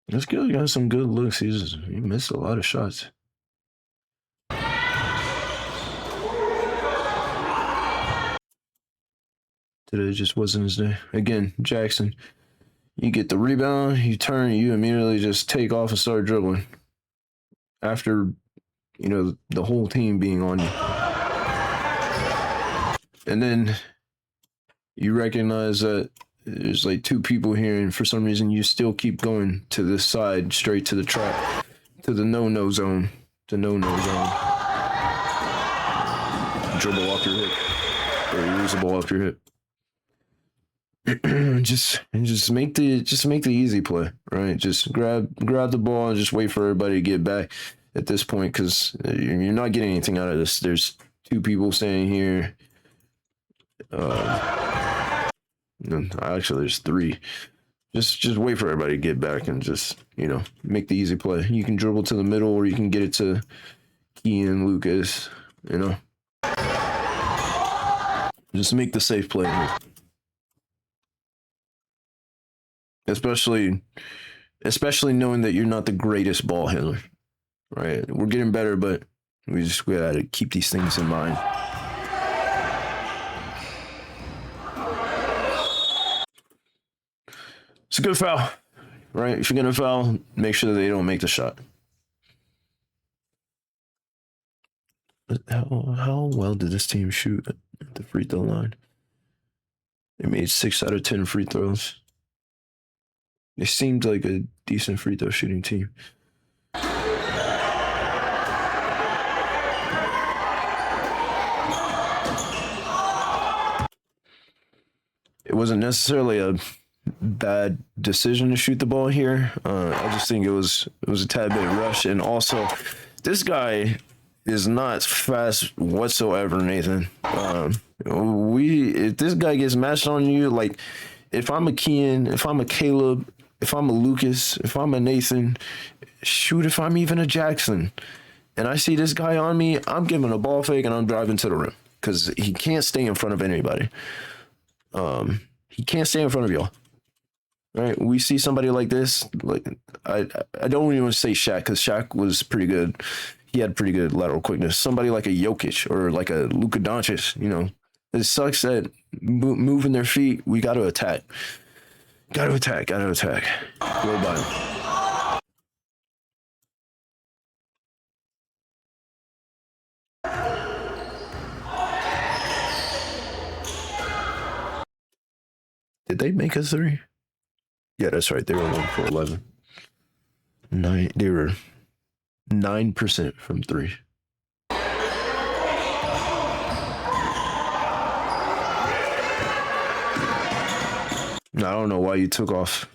This guy got some good looks. He missed a lot of shots. Today just wasn't his day. Again, Jackson, you get the rebound, you turn, you immediately just take off and start dribbling. After, the whole team being on you. And then you recognize that there's like two people here, and for some reason you still keep going to this side, straight to the trap, to the no-no zone. The no-no zone. Dribble off your hip. Or you lose the ball off your hip. just make the easy play, right? Just grab the ball and just wait for everybody to get back at this point, because you're not getting anything out of this. There's two people standing here. Actually, there's three. Just wait for everybody to get back and just, make the easy play. You can dribble to the middle, or you can get it to Kean, Lucas, Just make the safe play here. Especially knowing that you're not the greatest ball handler, right? We're getting better, but we gotta keep these things in mind. It's a good foul, right? If you're gonna foul, make sure that they don't make the shot. How well did this team shoot at the free throw line? They made 6 out of 10 free throws. They seemed like a decent free throw shooting team. It wasn't necessarily a bad decision to shoot the ball here. I just think it was a tad bit rushed, and also this guy is not fast whatsoever, Nathan. If this guy gets matched on you, like if I'm a Kean, if I'm a Caleb, if I'm a Lucas, if I'm a Nathan, shoot, if I'm even a Jackson, and I see this guy on me, I'm giving a ball fake and I'm driving to the rim, because he can't stay in front of anybody. He can't stay in front of y'all. Right? We see somebody like this, like I don't even want to say Shaq, because Shaq was pretty good. He had pretty good lateral quickness. Somebody like a Jokic or like a Luka Doncic, it sucks that moving their feet, we got to attack. Got to attack. Go by him. Did they make a three? Yeah, that's right. They were 1 for 11. They were 9% from three. I don't know why you took off.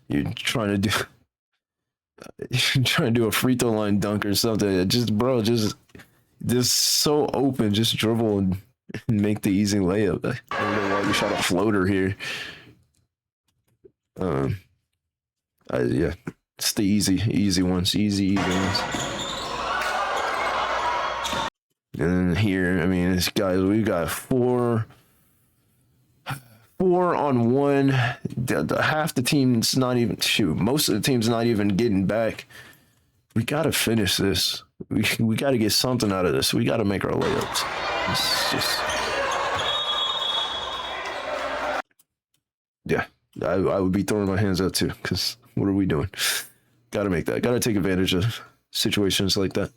You're trying to do a free throw line dunk or something. Just so open. Just dribble and make the easy layup. I don't know why you shot a floater here. Yeah, it's the easy ones. Easy ones. And then here, this guys, we got four on one. Half the team's not even most of the team's not even getting back. We gotta finish this. We gotta get something out of this. We gotta make our layups. It's just, yeah, I would be throwing my hands up too, because what are we doing? Gotta make that. Gotta take advantage of situations like that.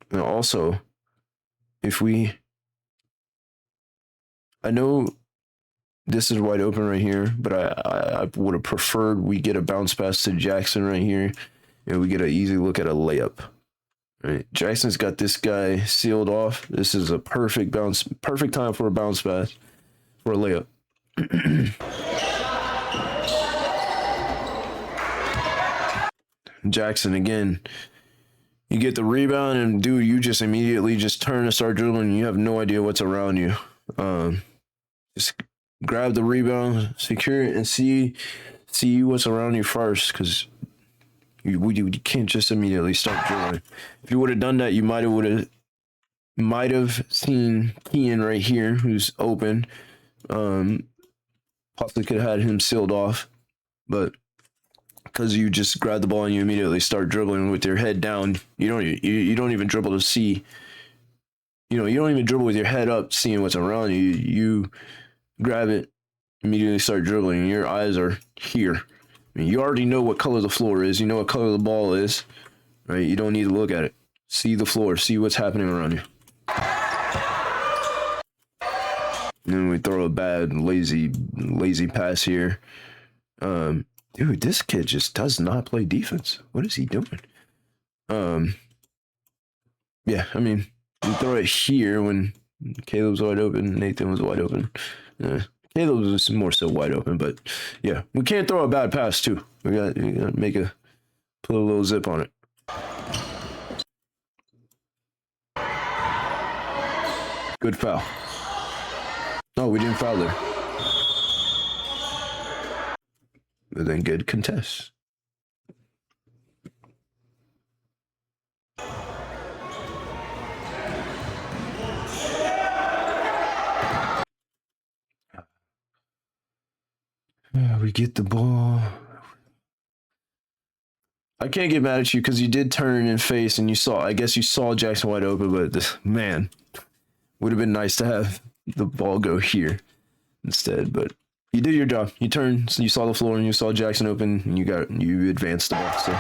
Now also, I know this is wide open right here, but I would have preferred we get a bounce pass to Jackson right here, and we get an easy look at a layup. Right, Jackson's got this guy sealed off. This is a perfect time for a bounce pass, for a layup. Jackson again. You get the rebound, and dude, you just immediately just turn and start dribbling, and you have no idea what's around you. Just grab the rebound, secure it, and see what's around you first, because you can't just immediately start dribbling. If you would have done that, you might have seen Kean right here, who's open. Possibly could have had him sealed off, but because you just grab the ball and you immediately start dribbling with your head down, you don't even dribble to see. You don't even dribble with your head up, seeing what's around you. You grab it, immediately start dribbling, and your eyes are here. You already know what color the floor is. You know what color the ball is, right? You don't need to look at it. See the floor. See what's happening around you. And then we throw a bad, lazy pass here. Dude, this kid just does not play defense. What is he doing? Yeah, I mean, we throw it here when Caleb's wide open, Nathan was wide open. Caleb was more so wide open, but yeah, we can't throw a bad pass too. We got to put a little zip on it. Good foul. Oh, we didn't foul there. But then good contest. Yeah, we get the ball. I can't get mad at you because you did turn and face and I guess you saw Jackson wide open, but man, would have been nice to have the ball go here instead, but you did your job. You turned, so you saw the floor and you saw Jackson open and you advanced the ball. So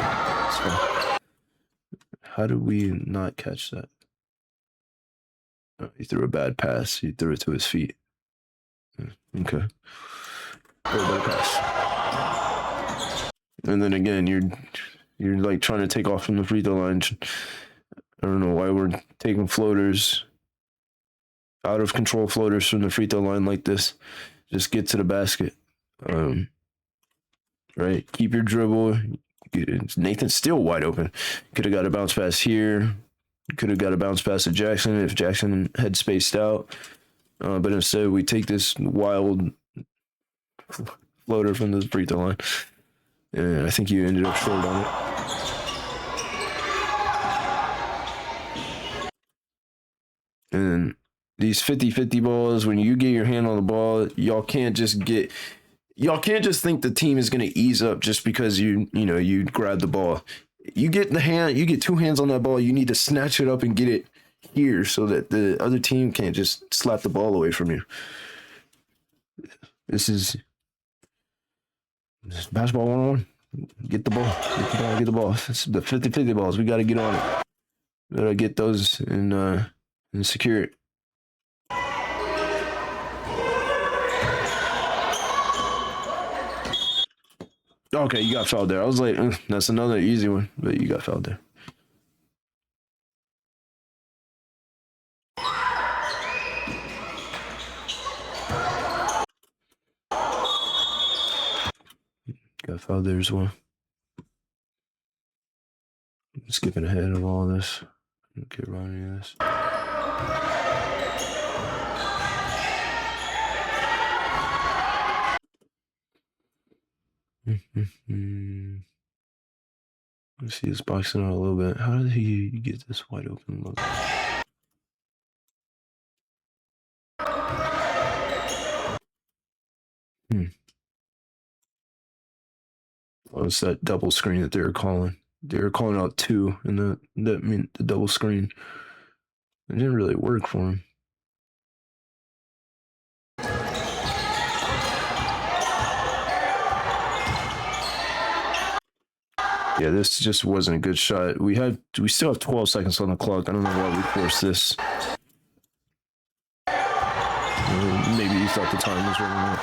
how did we not catch that? Oh, he threw a bad pass. He threw it to his feet. Okay. Bad pass. And then again, you're like trying to take off from the free throw line. I don't know why we're taking floaters, out of control floaters from the free throw line like this. Just get to the basket. Right? Keep your dribble. Nathan's still wide open. Could have got a bounce pass here. Could have got a bounce pass to Jackson if Jackson had spaced out. But instead, we take this wild floater from the free throw line. And I think you ended up short on it. And these 50-50 balls, when you get your hand on the ball, y'all can't just think the team is going to ease up just because you grab the ball. You get two hands on that ball, you need to snatch it up and get it here so that the other team can't just slap the ball away from you. This is basketball 101. Get the ball. Get the ball. It's the 50-50 balls. We got to get on it. We got to get those and secure it. Okay, you got fouled there. I was like, that's another easy one, but you got fouled there. Got fouled there as well. I'm skipping ahead of all this. Don't care about any of this. Let's see this boxing out a little bit. How did he get this wide open look? Oh, it's that double screen that they were calling. They were calling out two, and that meant the double screen. It didn't really work for him. Yeah, this just wasn't a good shot. We still have 12 seconds on the clock. I don't know why we forced this. Maybe you thought the time was running out.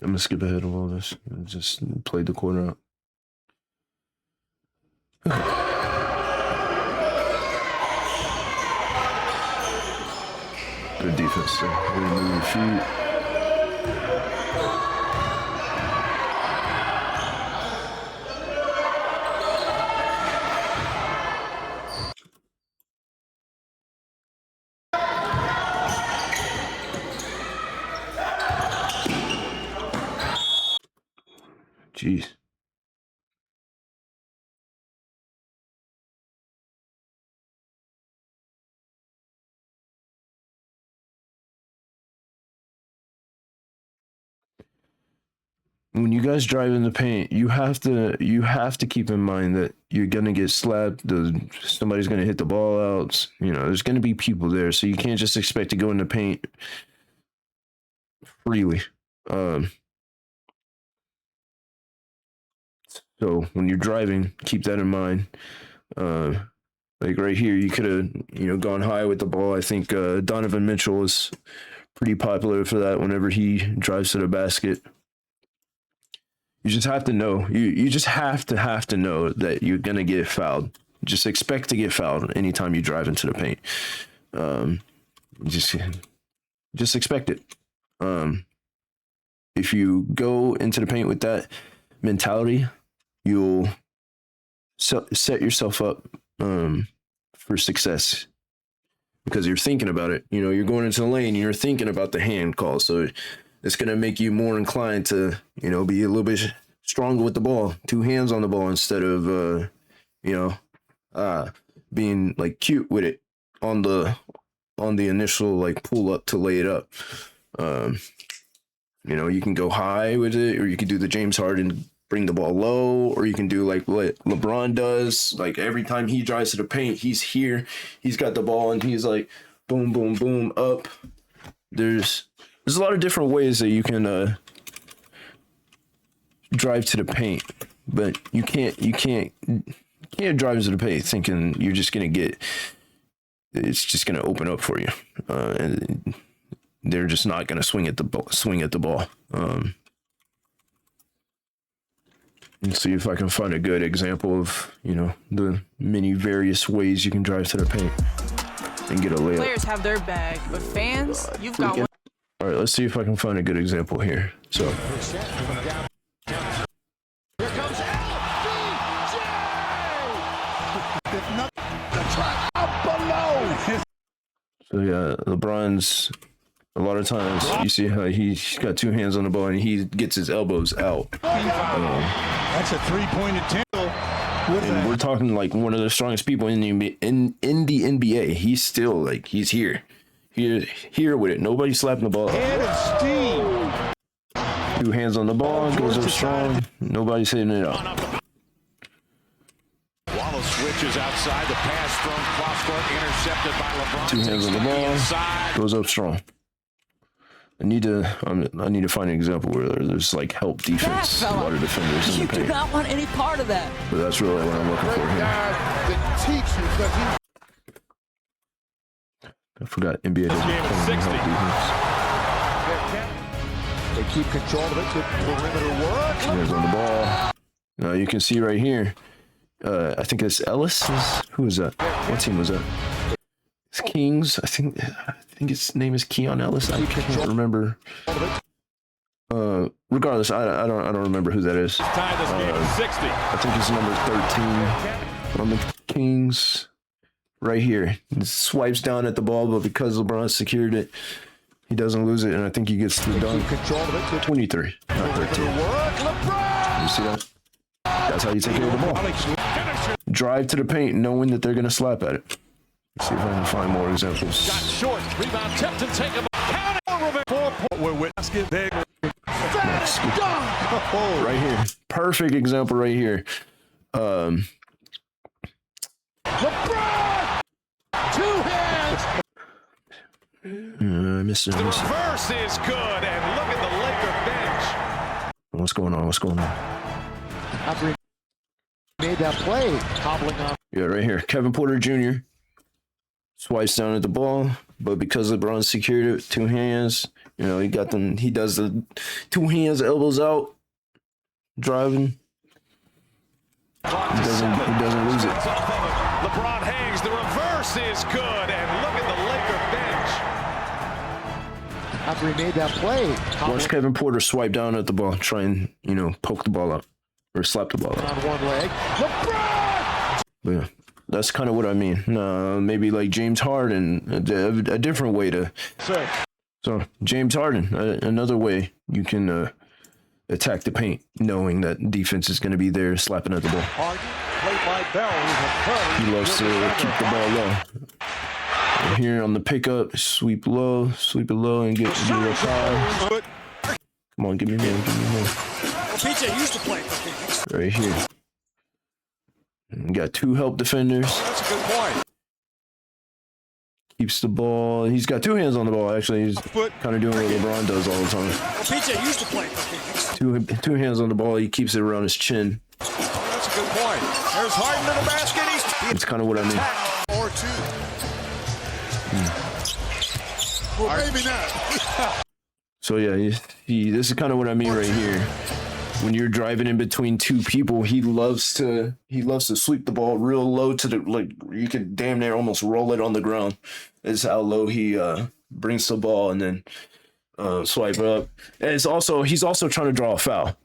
I'm gonna skip ahead of all this. I just played the quarter out. Good defense there. Way to move your feet. Jeez. When you guys drive in the paint, you have to keep in mind that you're gonna get slapped. Somebody's gonna hit the ball out. There's gonna be people there, so you can't just expect to go in the paint freely. So when you're driving, keep that in mind. Like right here, you could have, gone high with the ball. I think Donovan Mitchell is pretty popular for that whenever he drives to the basket. You just have to know. You just have to know that you're gonna get fouled. Just expect to get fouled anytime you drive into the paint. Just expect it. If you go into the paint with that mentality, you'll set yourself up for success because you're thinking about it. You're going into the lane and you're thinking about the hand call. So it's going to make you more inclined to, be a little bit stronger with the ball, 2 hands on the ball instead of, being like cute with it on the initial like pull up to lay it up. You can go high with it, or you can do the James Harden, bring the ball low, or you can do like what LeBron does. Like every time he drives to the paint, he's here, he's got the ball, and he's like boom, boom, boom, up. There's a lot of different ways that you can drive to the paint, but you can't drive to the paint thinking you're just gonna it's just gonna open up for you, and they're just not gonna swing at the ball. And see if I can find a good example of the many various ways you can drive to the paint and get a layup. Players have their bag, but fans, you've got one. All right, let's see if I can find a good example here. So. Here comes LBJ! Up below. So yeah, LeBron's a lot of times you see how he's got 2 hands on the ball and he gets his elbows out. That's a 3-point attempt. And we're talking like one of the strongest people in the NBA. He's still like he's here with it. Nobody slapping the ball. Head of steam. 2 hands on the ball, goes up strong. Nobody's hitting it out. Wallace switches outside. The pass thrown cross court, intercepted by LeBron. 2 hands on the ball, goes up strong. I need to find an example where there's like help defense, a lot of defenders in the paint. You do not want any part of that. But that's really what I'm looking for here. I forgot NBA doesn't play help defense. They keep control of it. Good perimeter work. Hands on the ball. Now you can see right here. I think it's Ellis. Who is that? What team was that? It's Kings. I think his name is Keon Ellis. I can't remember. Regardless, I don't remember who that is. Tie this game to 60. I think it's number 13 on the Kings. Right here, he swipes down at the ball, but because LeBron secured it, he doesn't lose it, and I think he gets the dunk. 23, not 13. You see that? That's how you take care of the ball. Drive to the paint, knowing that they're going to slap at it. Let's see if I can find more examples. Shot short. Rebound tipped and taken. We're witnessing big. Right here. Perfect example right here. LeBron! 2 hands. I missed it. The reverse is good, and look at the Laker bench. What's going on? After he made that play, hobbling on. Yeah, right here. Kevin Porter Jr. swipes down at the ball, but because LeBron secured it with 2 hands, he got them. He does the 2 hands, elbows out, driving. He doesn't lose it. LeBron hangs. The reverse is good, and look at the Laker bench. After he made that play, watch Kevin Porter swipe down at the ball, try and poke the ball out or slap the ball out. on one leg. LeBron! But yeah, that's kind of what I mean. Maybe like James Harden, a different way to. So James Harden, another way you can attack the paint, knowing that defense is going to be there slapping at the ball. He loves to keep the ball low. And here on the pickup, sweep it low, and get a little high. Come on, give me more. PJ used to play. Right here. And got 2 help defenders. That's a good point. Keeps the ball. He's got 2 hands on the ball, actually. He's kind of doing what LeBron does all the time. PJ used to play. 2 hands on the ball. He keeps it around his chin. Good point. There's Harden to the basket. He's It's kind of what I mean. or two. Well, maybe not. So yeah, this is kind of what I mean right here. When you're driving in between two people, he loves to sweep the ball real low to the, like, you could damn near almost roll it on the ground. Is how low he brings the ball and then swipe it up. And he's also trying to draw a foul.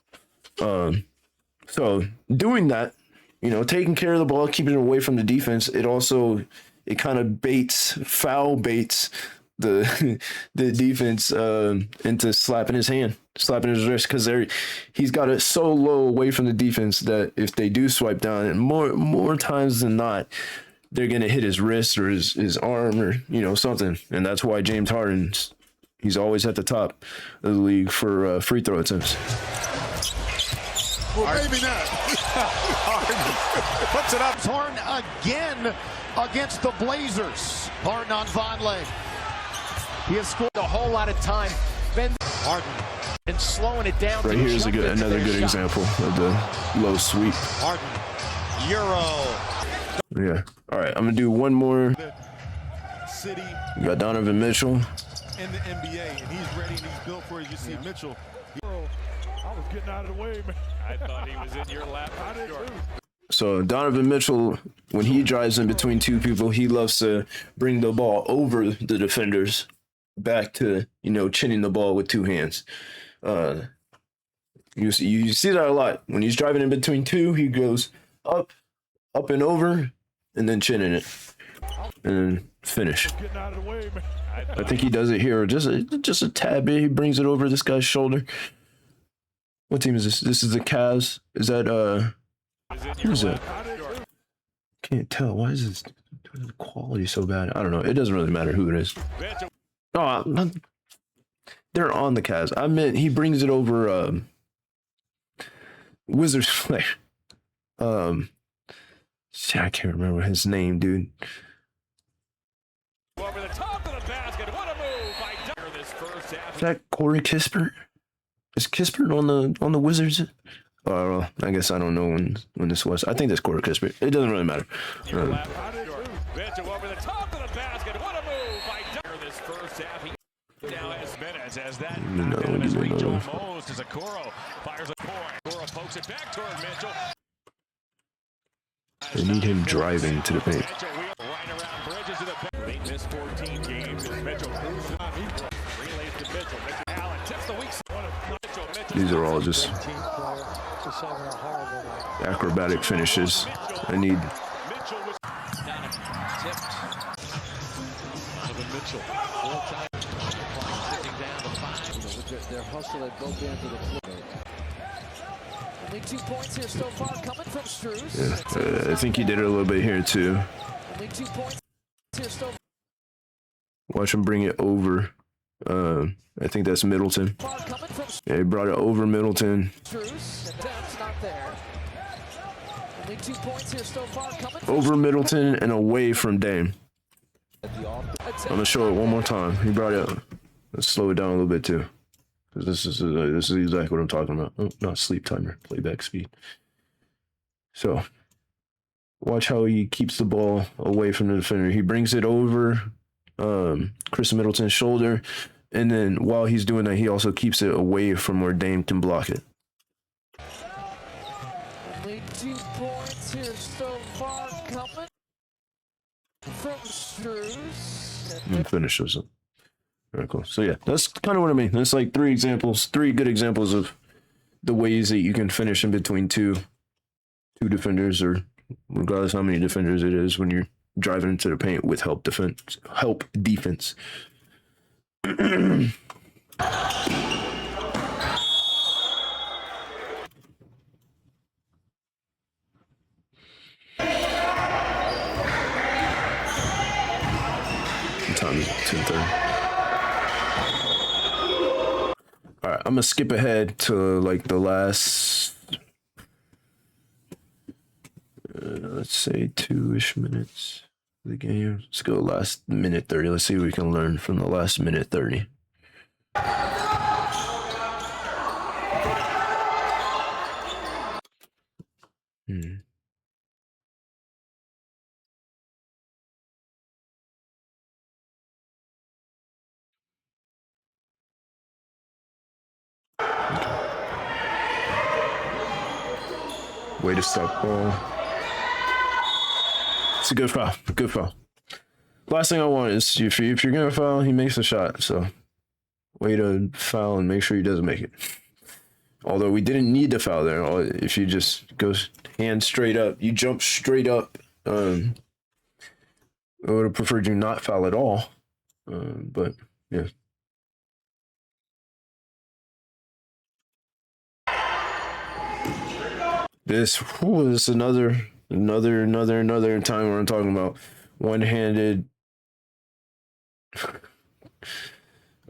So doing that, taking care of the ball, keeping it away from the defense, it kind of foul baits the defense into slapping his wrist, because he's got it so low away from the defense that if they do swipe down, and more times than not, they're gonna hit his wrist or his arm or something. And that's why James Harden, he's always at the top of the league for free throw attempts. Well, maybe not. Harden puts it up. Harden again against the Blazers. Harden on Vonleh. He has scored a whole lot of time. Ben Harden and slowing it down. Right here's another good example of the low sweep. Harden, Euro. Yeah. All right, I'm gonna do one more. City We got Donovan Mitchell. in the NBA, and he's ready and he's built for it. You see Mitchell. I was getting out of the way, man. I thought he was in your lap. I did too. So Donovan Mitchell, when he drives in between two people, he loves to bring the ball over the defenders, back to chinning the ball with two hands. You see that a lot when he's driving in between two. He goes up and over, and then chinning it, and then finish. Getting out of the way, man. I think he does it here, just a tad bit. He brings it over this guy's shoulder. What team is this? This is the Cavs. Is that who's that? Can't tell. Why is the quality so bad? I don't know. It doesn't really matter who it is. Oh, they're on the Cavs. I meant he brings it over Wizards player. I can't remember his name, dude. Over the top of the basket. What a move by Dunn this first half. Is that Corey Kispert? Is Kispert on the Wizards? Oh, I guess I don't know when this was. I think that's Corey Kispert. It doesn't really matter. Mitchell over the top of the basket. What a move by Dunn this first half. He now has minutes as that knockdown is reached almost as Okoro fires a point. Okoro pokes it back toward Mitchell. They need him driving to the paint. Mitchell right around bridges to the paint. They missed 14 games as Mitchell cruises on. He relays to Mitchell. Mitchell Allen tips the weak side. These are all just acrobatic finishes. I need. Mitchell was tipped. Mitchell. Sitting down to 5. Their hustle at both ends of the floor. Only 2 points here so far coming from Strus. I think he did it a little bit here too. Only 2 points here so far. Watch him bring it over. I think that's Middleton. Yeah, he brought it over Middleton. Strus, attempts not there. Only 2 points here so far coming from Over Middleton and away from Dame. I'm gonna show it one more time. He brought it up. Let's slow it down a little bit too, because this is exactly what I'm talking about. Oh, not sleep timer, playback speed. So watch how he keeps the ball away from the defender. He brings it over Chris Middleton's shoulder, and then while he's doing that, he also keeps it away from where Dame can block it. Only 2 points here so far coming from Strus. And finishes it. Very cool. So yeah, that's kind of what I mean. That's like three good examples of the ways that you can finish in between two defenders, or regardless how many defenders it is, when you're driving into the paint with help defense. What time is it? 10:30. All right, I'm gonna skip ahead to like the last, let's say 2-ish minutes of the game. Let's go last minute 30. Let's see what we can learn from the last minute 30. Way to stop ball. It's a good foul. Good foul. Last thing I want is if you're gonna foul, he makes a shot. So way to foul and make sure he doesn't make it. Although we didn't need to foul there. If you just go hand straight up, you jump straight up. I would have preferred you not foul at all. But yeah. This is another time where I'm talking about one-handed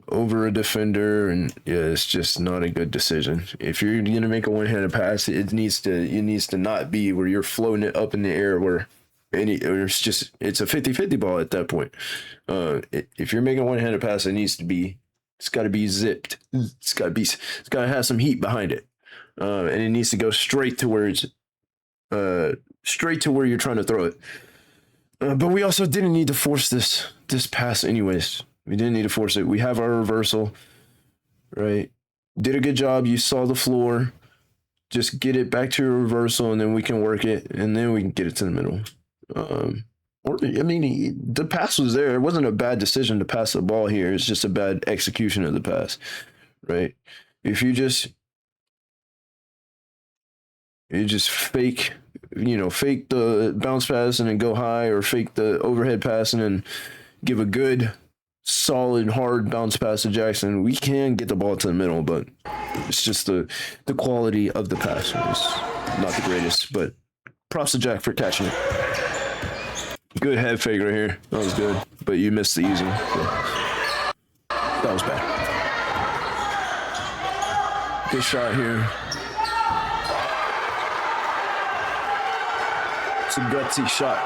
over a defender, and yeah, it's just not a good decision. If you're gonna make a one-handed pass, it needs to not be where you're floating it up in the air where it's a 50-50 ball at that point. If you're making a one-handed pass, it's got to be zipped. It's got to have some heat behind it. And it needs to go straight to where you're trying to throw it. But we also didn't need to force this pass anyways. We didn't need to force it. We have our reversal, right? Did a good job. You saw the floor. Just get it back to your reversal, and then we can work it, and then we can get it to the middle. The pass was there. It wasn't a bad decision to pass the ball here. It's just a bad execution of the pass, right? If you just fake the bounce pass and then go high, or fake the overhead pass and then give a good, solid, hard bounce pass to Jackson, we can get the ball to the middle, but it's just the quality of the pass was not the greatest. But props to Jack for catching it. Good head fake right here. That was good, but you missed the easy. So that was bad. Good shot here. It's a gutsy shot.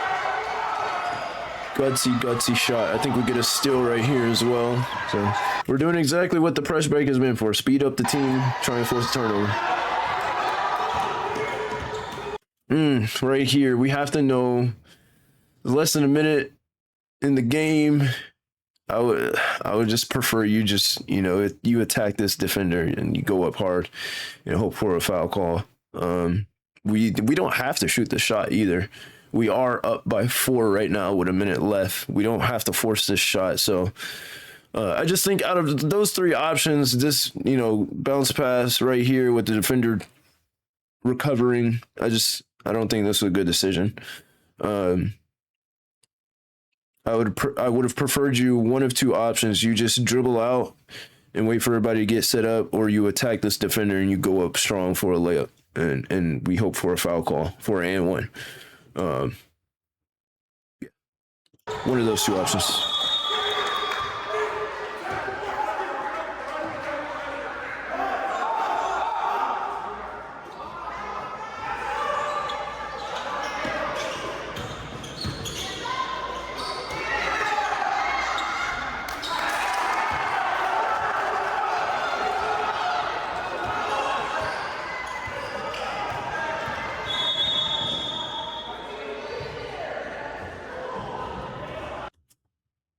Gutsy shot. I think we get a steal right here as well. So we're doing exactly what the press break has been for. Speed up the team, try and force a turnover. Right here, we have to know less than a minute in the game. I would just prefer you you attack this defender and you go up hard and hope for a foul call. We don't have to shoot the shot either. We are up by 4 right now with a minute left. We don't have to force this shot. So I just think out of those 3 options, this, bounce pass right here with the defender recovering, I don't think this was a good decision. I would have preferred you one of 2 options. You just dribble out and wait for everybody to get set up, or you attack this defender and you go up strong for a layup. And we hope for a foul call for an and 1. One of those 2 options.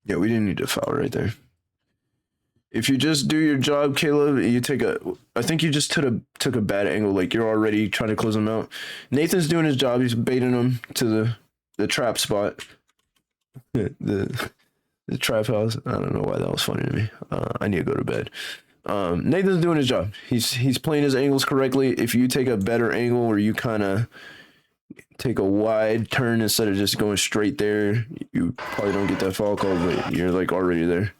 Yeah, we didn't need to foul right there. If you just do your job, Caleb, I think you just took a bad angle. Like, you're already trying to close him out. Nathan's doing his job. He's baiting him to the trap spot. The trap house. I don't know why that was funny to me. I need to go to bed. Nathan's doing his job. He's playing his angles correctly. If you take a better angle where you kind of take a wide turn instead of just going straight there, you probably don't get that foul call, but you're like already there.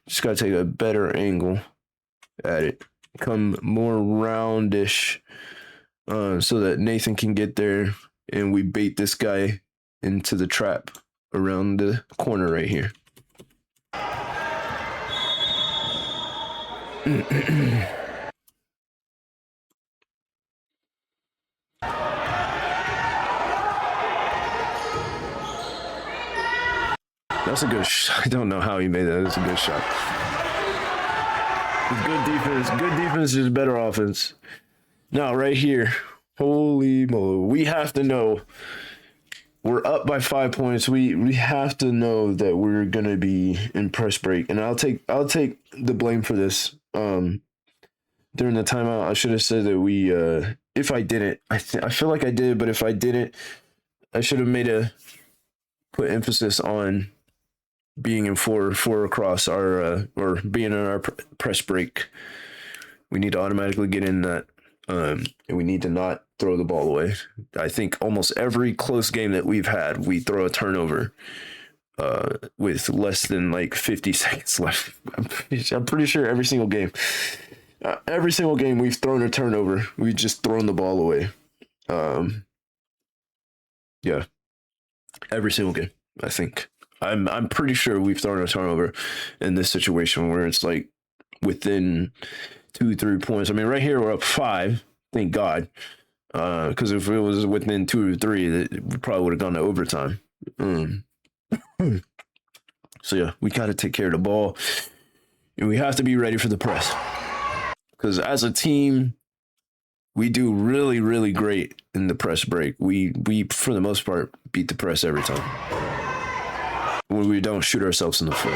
Just got to take a better angle at it. Come more roundish so that Nathan can get there and we bait this guy into the trap around the corner right here. That's a good shot. I don't know how he made that. That's a good shot. Good defense. Good defense is better offense. Now, right here, Holy moly. We have to know. We're up by 5 points. We have to know that we're gonna be in press break. And I'll take the blame for this. During the timeout, I should have said that we if I didn't, I feel like I did, but if I didn't, I should have put emphasis on being in four across our or being in our press break. We need to automatically get in that, and we need to not throw the ball away. I think almost every close game that we've had, we throw a turnover with less than like 50 seconds left. I'm pretty sure every single game we've thrown a turnover. We've just thrown the ball away. Yeah, every single game. I think I'm pretty sure we've thrown a turnover in this situation where it's like within 2-3 points. I mean, right here we're up 5. Thank God. Because if it was within 2 or 3, we probably would have gone to overtime. So yeah, we got to take care of the ball, and we have to be ready for the press. Because as a team, we do really, really great in the press break. We for the most part beat the press every time when we don't shoot ourselves in the foot.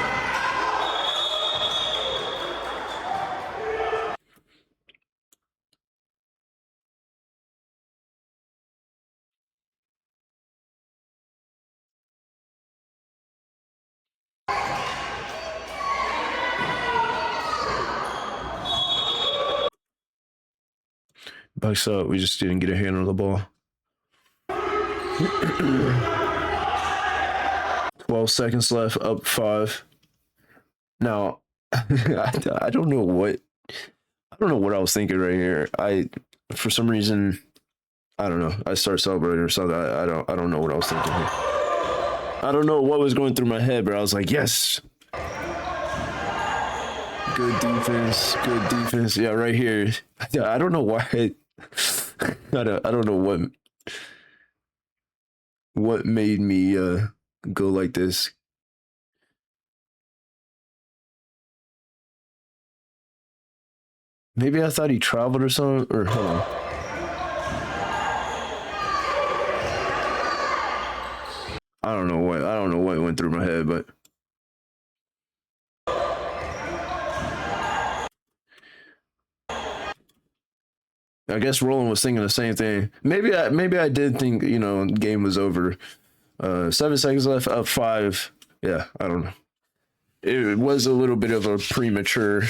Bucks up. We just didn't get a hand on the ball. 12 seconds left. Up 5. Now, I don't know what I was thinking right here. For some reason, I don't know. I started celebrating or something. I don't know what I was thinking here. I don't know what was going through my head, but I was like, yes. Good defense. Yeah, right here. I don't know why. I don't know what made me go like this. Maybe I thought he traveled or something. Or hold on. I don't know what went through my head, but I guess Roland was thinking the same thing. Maybe I did think, game was over. 7 seconds left, up 5. Yeah, I don't know. It was a little bit of a premature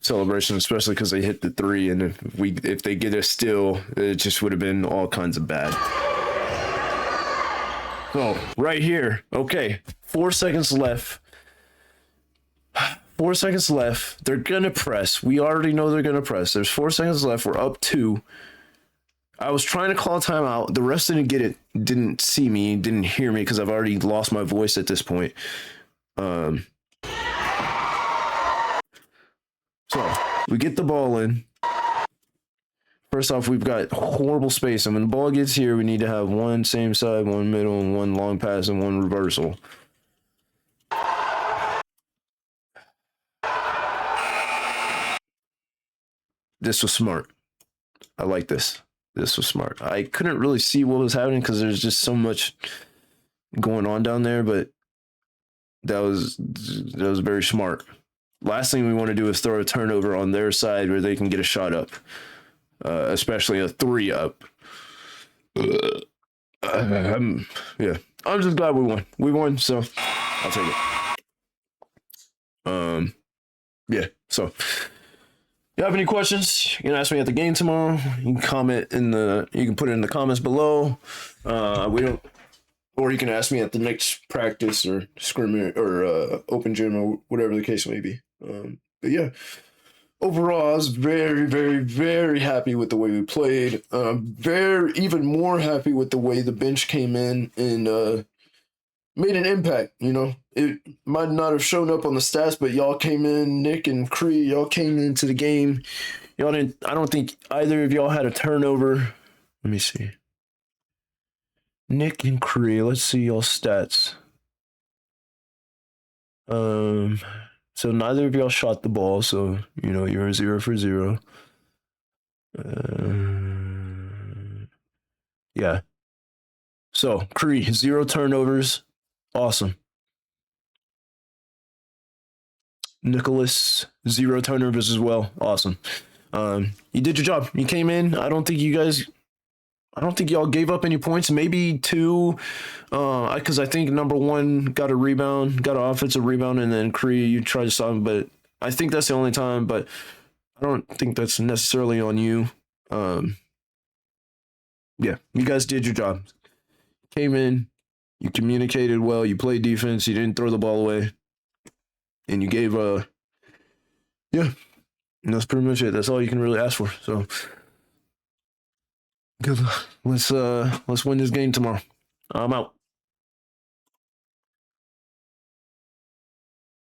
celebration, especially because they hit the 3, and if they get a steal, it just would have been all kinds of bad. So right here, okay, 4 seconds left. 4 seconds left. They're gonna press. We already know they're gonna press. There's 4 seconds left. We're up 2. I was trying to call timeout. The rest didn't get it. Didn't see me. Didn't hear me because I've already lost my voice at this point. So we get the ball in. First off, we've got horrible space. And when the ball gets here, we need to have one same side, one middle, and one long pass, and one reversal. This was smart. I like this. This was smart. I couldn't really see what was happening because there's just so much going on down there, but that was very smart. Last thing we want to do is throw a turnover on their side where they can get a shot up, especially a 3 up. I'm just glad we won. We won, so I'll take it. Yeah. So, if you have any questions, you can ask me at the game tomorrow. You can comment you can put it in the comments below. Or you can ask me at the next practice or scrimmage or open gym or whatever the case may be. But yeah, overall, I was very, very, very happy with the way we played. Even more happy with the way the bench came in and made an impact. It might not have shown up on the stats, but y'all came in, Nick and Cree, y'all came into the game. Y'all didn't. I don't think either of y'all had a turnover. Let me see. Nick and Cree, let's see y'all stats. So neither of y'all shot the ball, so you're 0 for 0. Yeah. So, Cree, 0 turnovers. Awesome. Nicholas, 0 turnovers as well. Awesome. You did your job. You came in. I don't think y'all gave up any points. Maybe 2, because I think number 1 got an offensive rebound, and then Cree, you tried to stop him, but I think that's the only time, but I don't think that's necessarily on you. Yeah, you guys did your job. Came in, you communicated well, you played defense, you didn't throw the ball away, and you gave yeah, and that's pretty much it. That's all you can really ask for. So good. Let's win this game tomorrow. I'm out.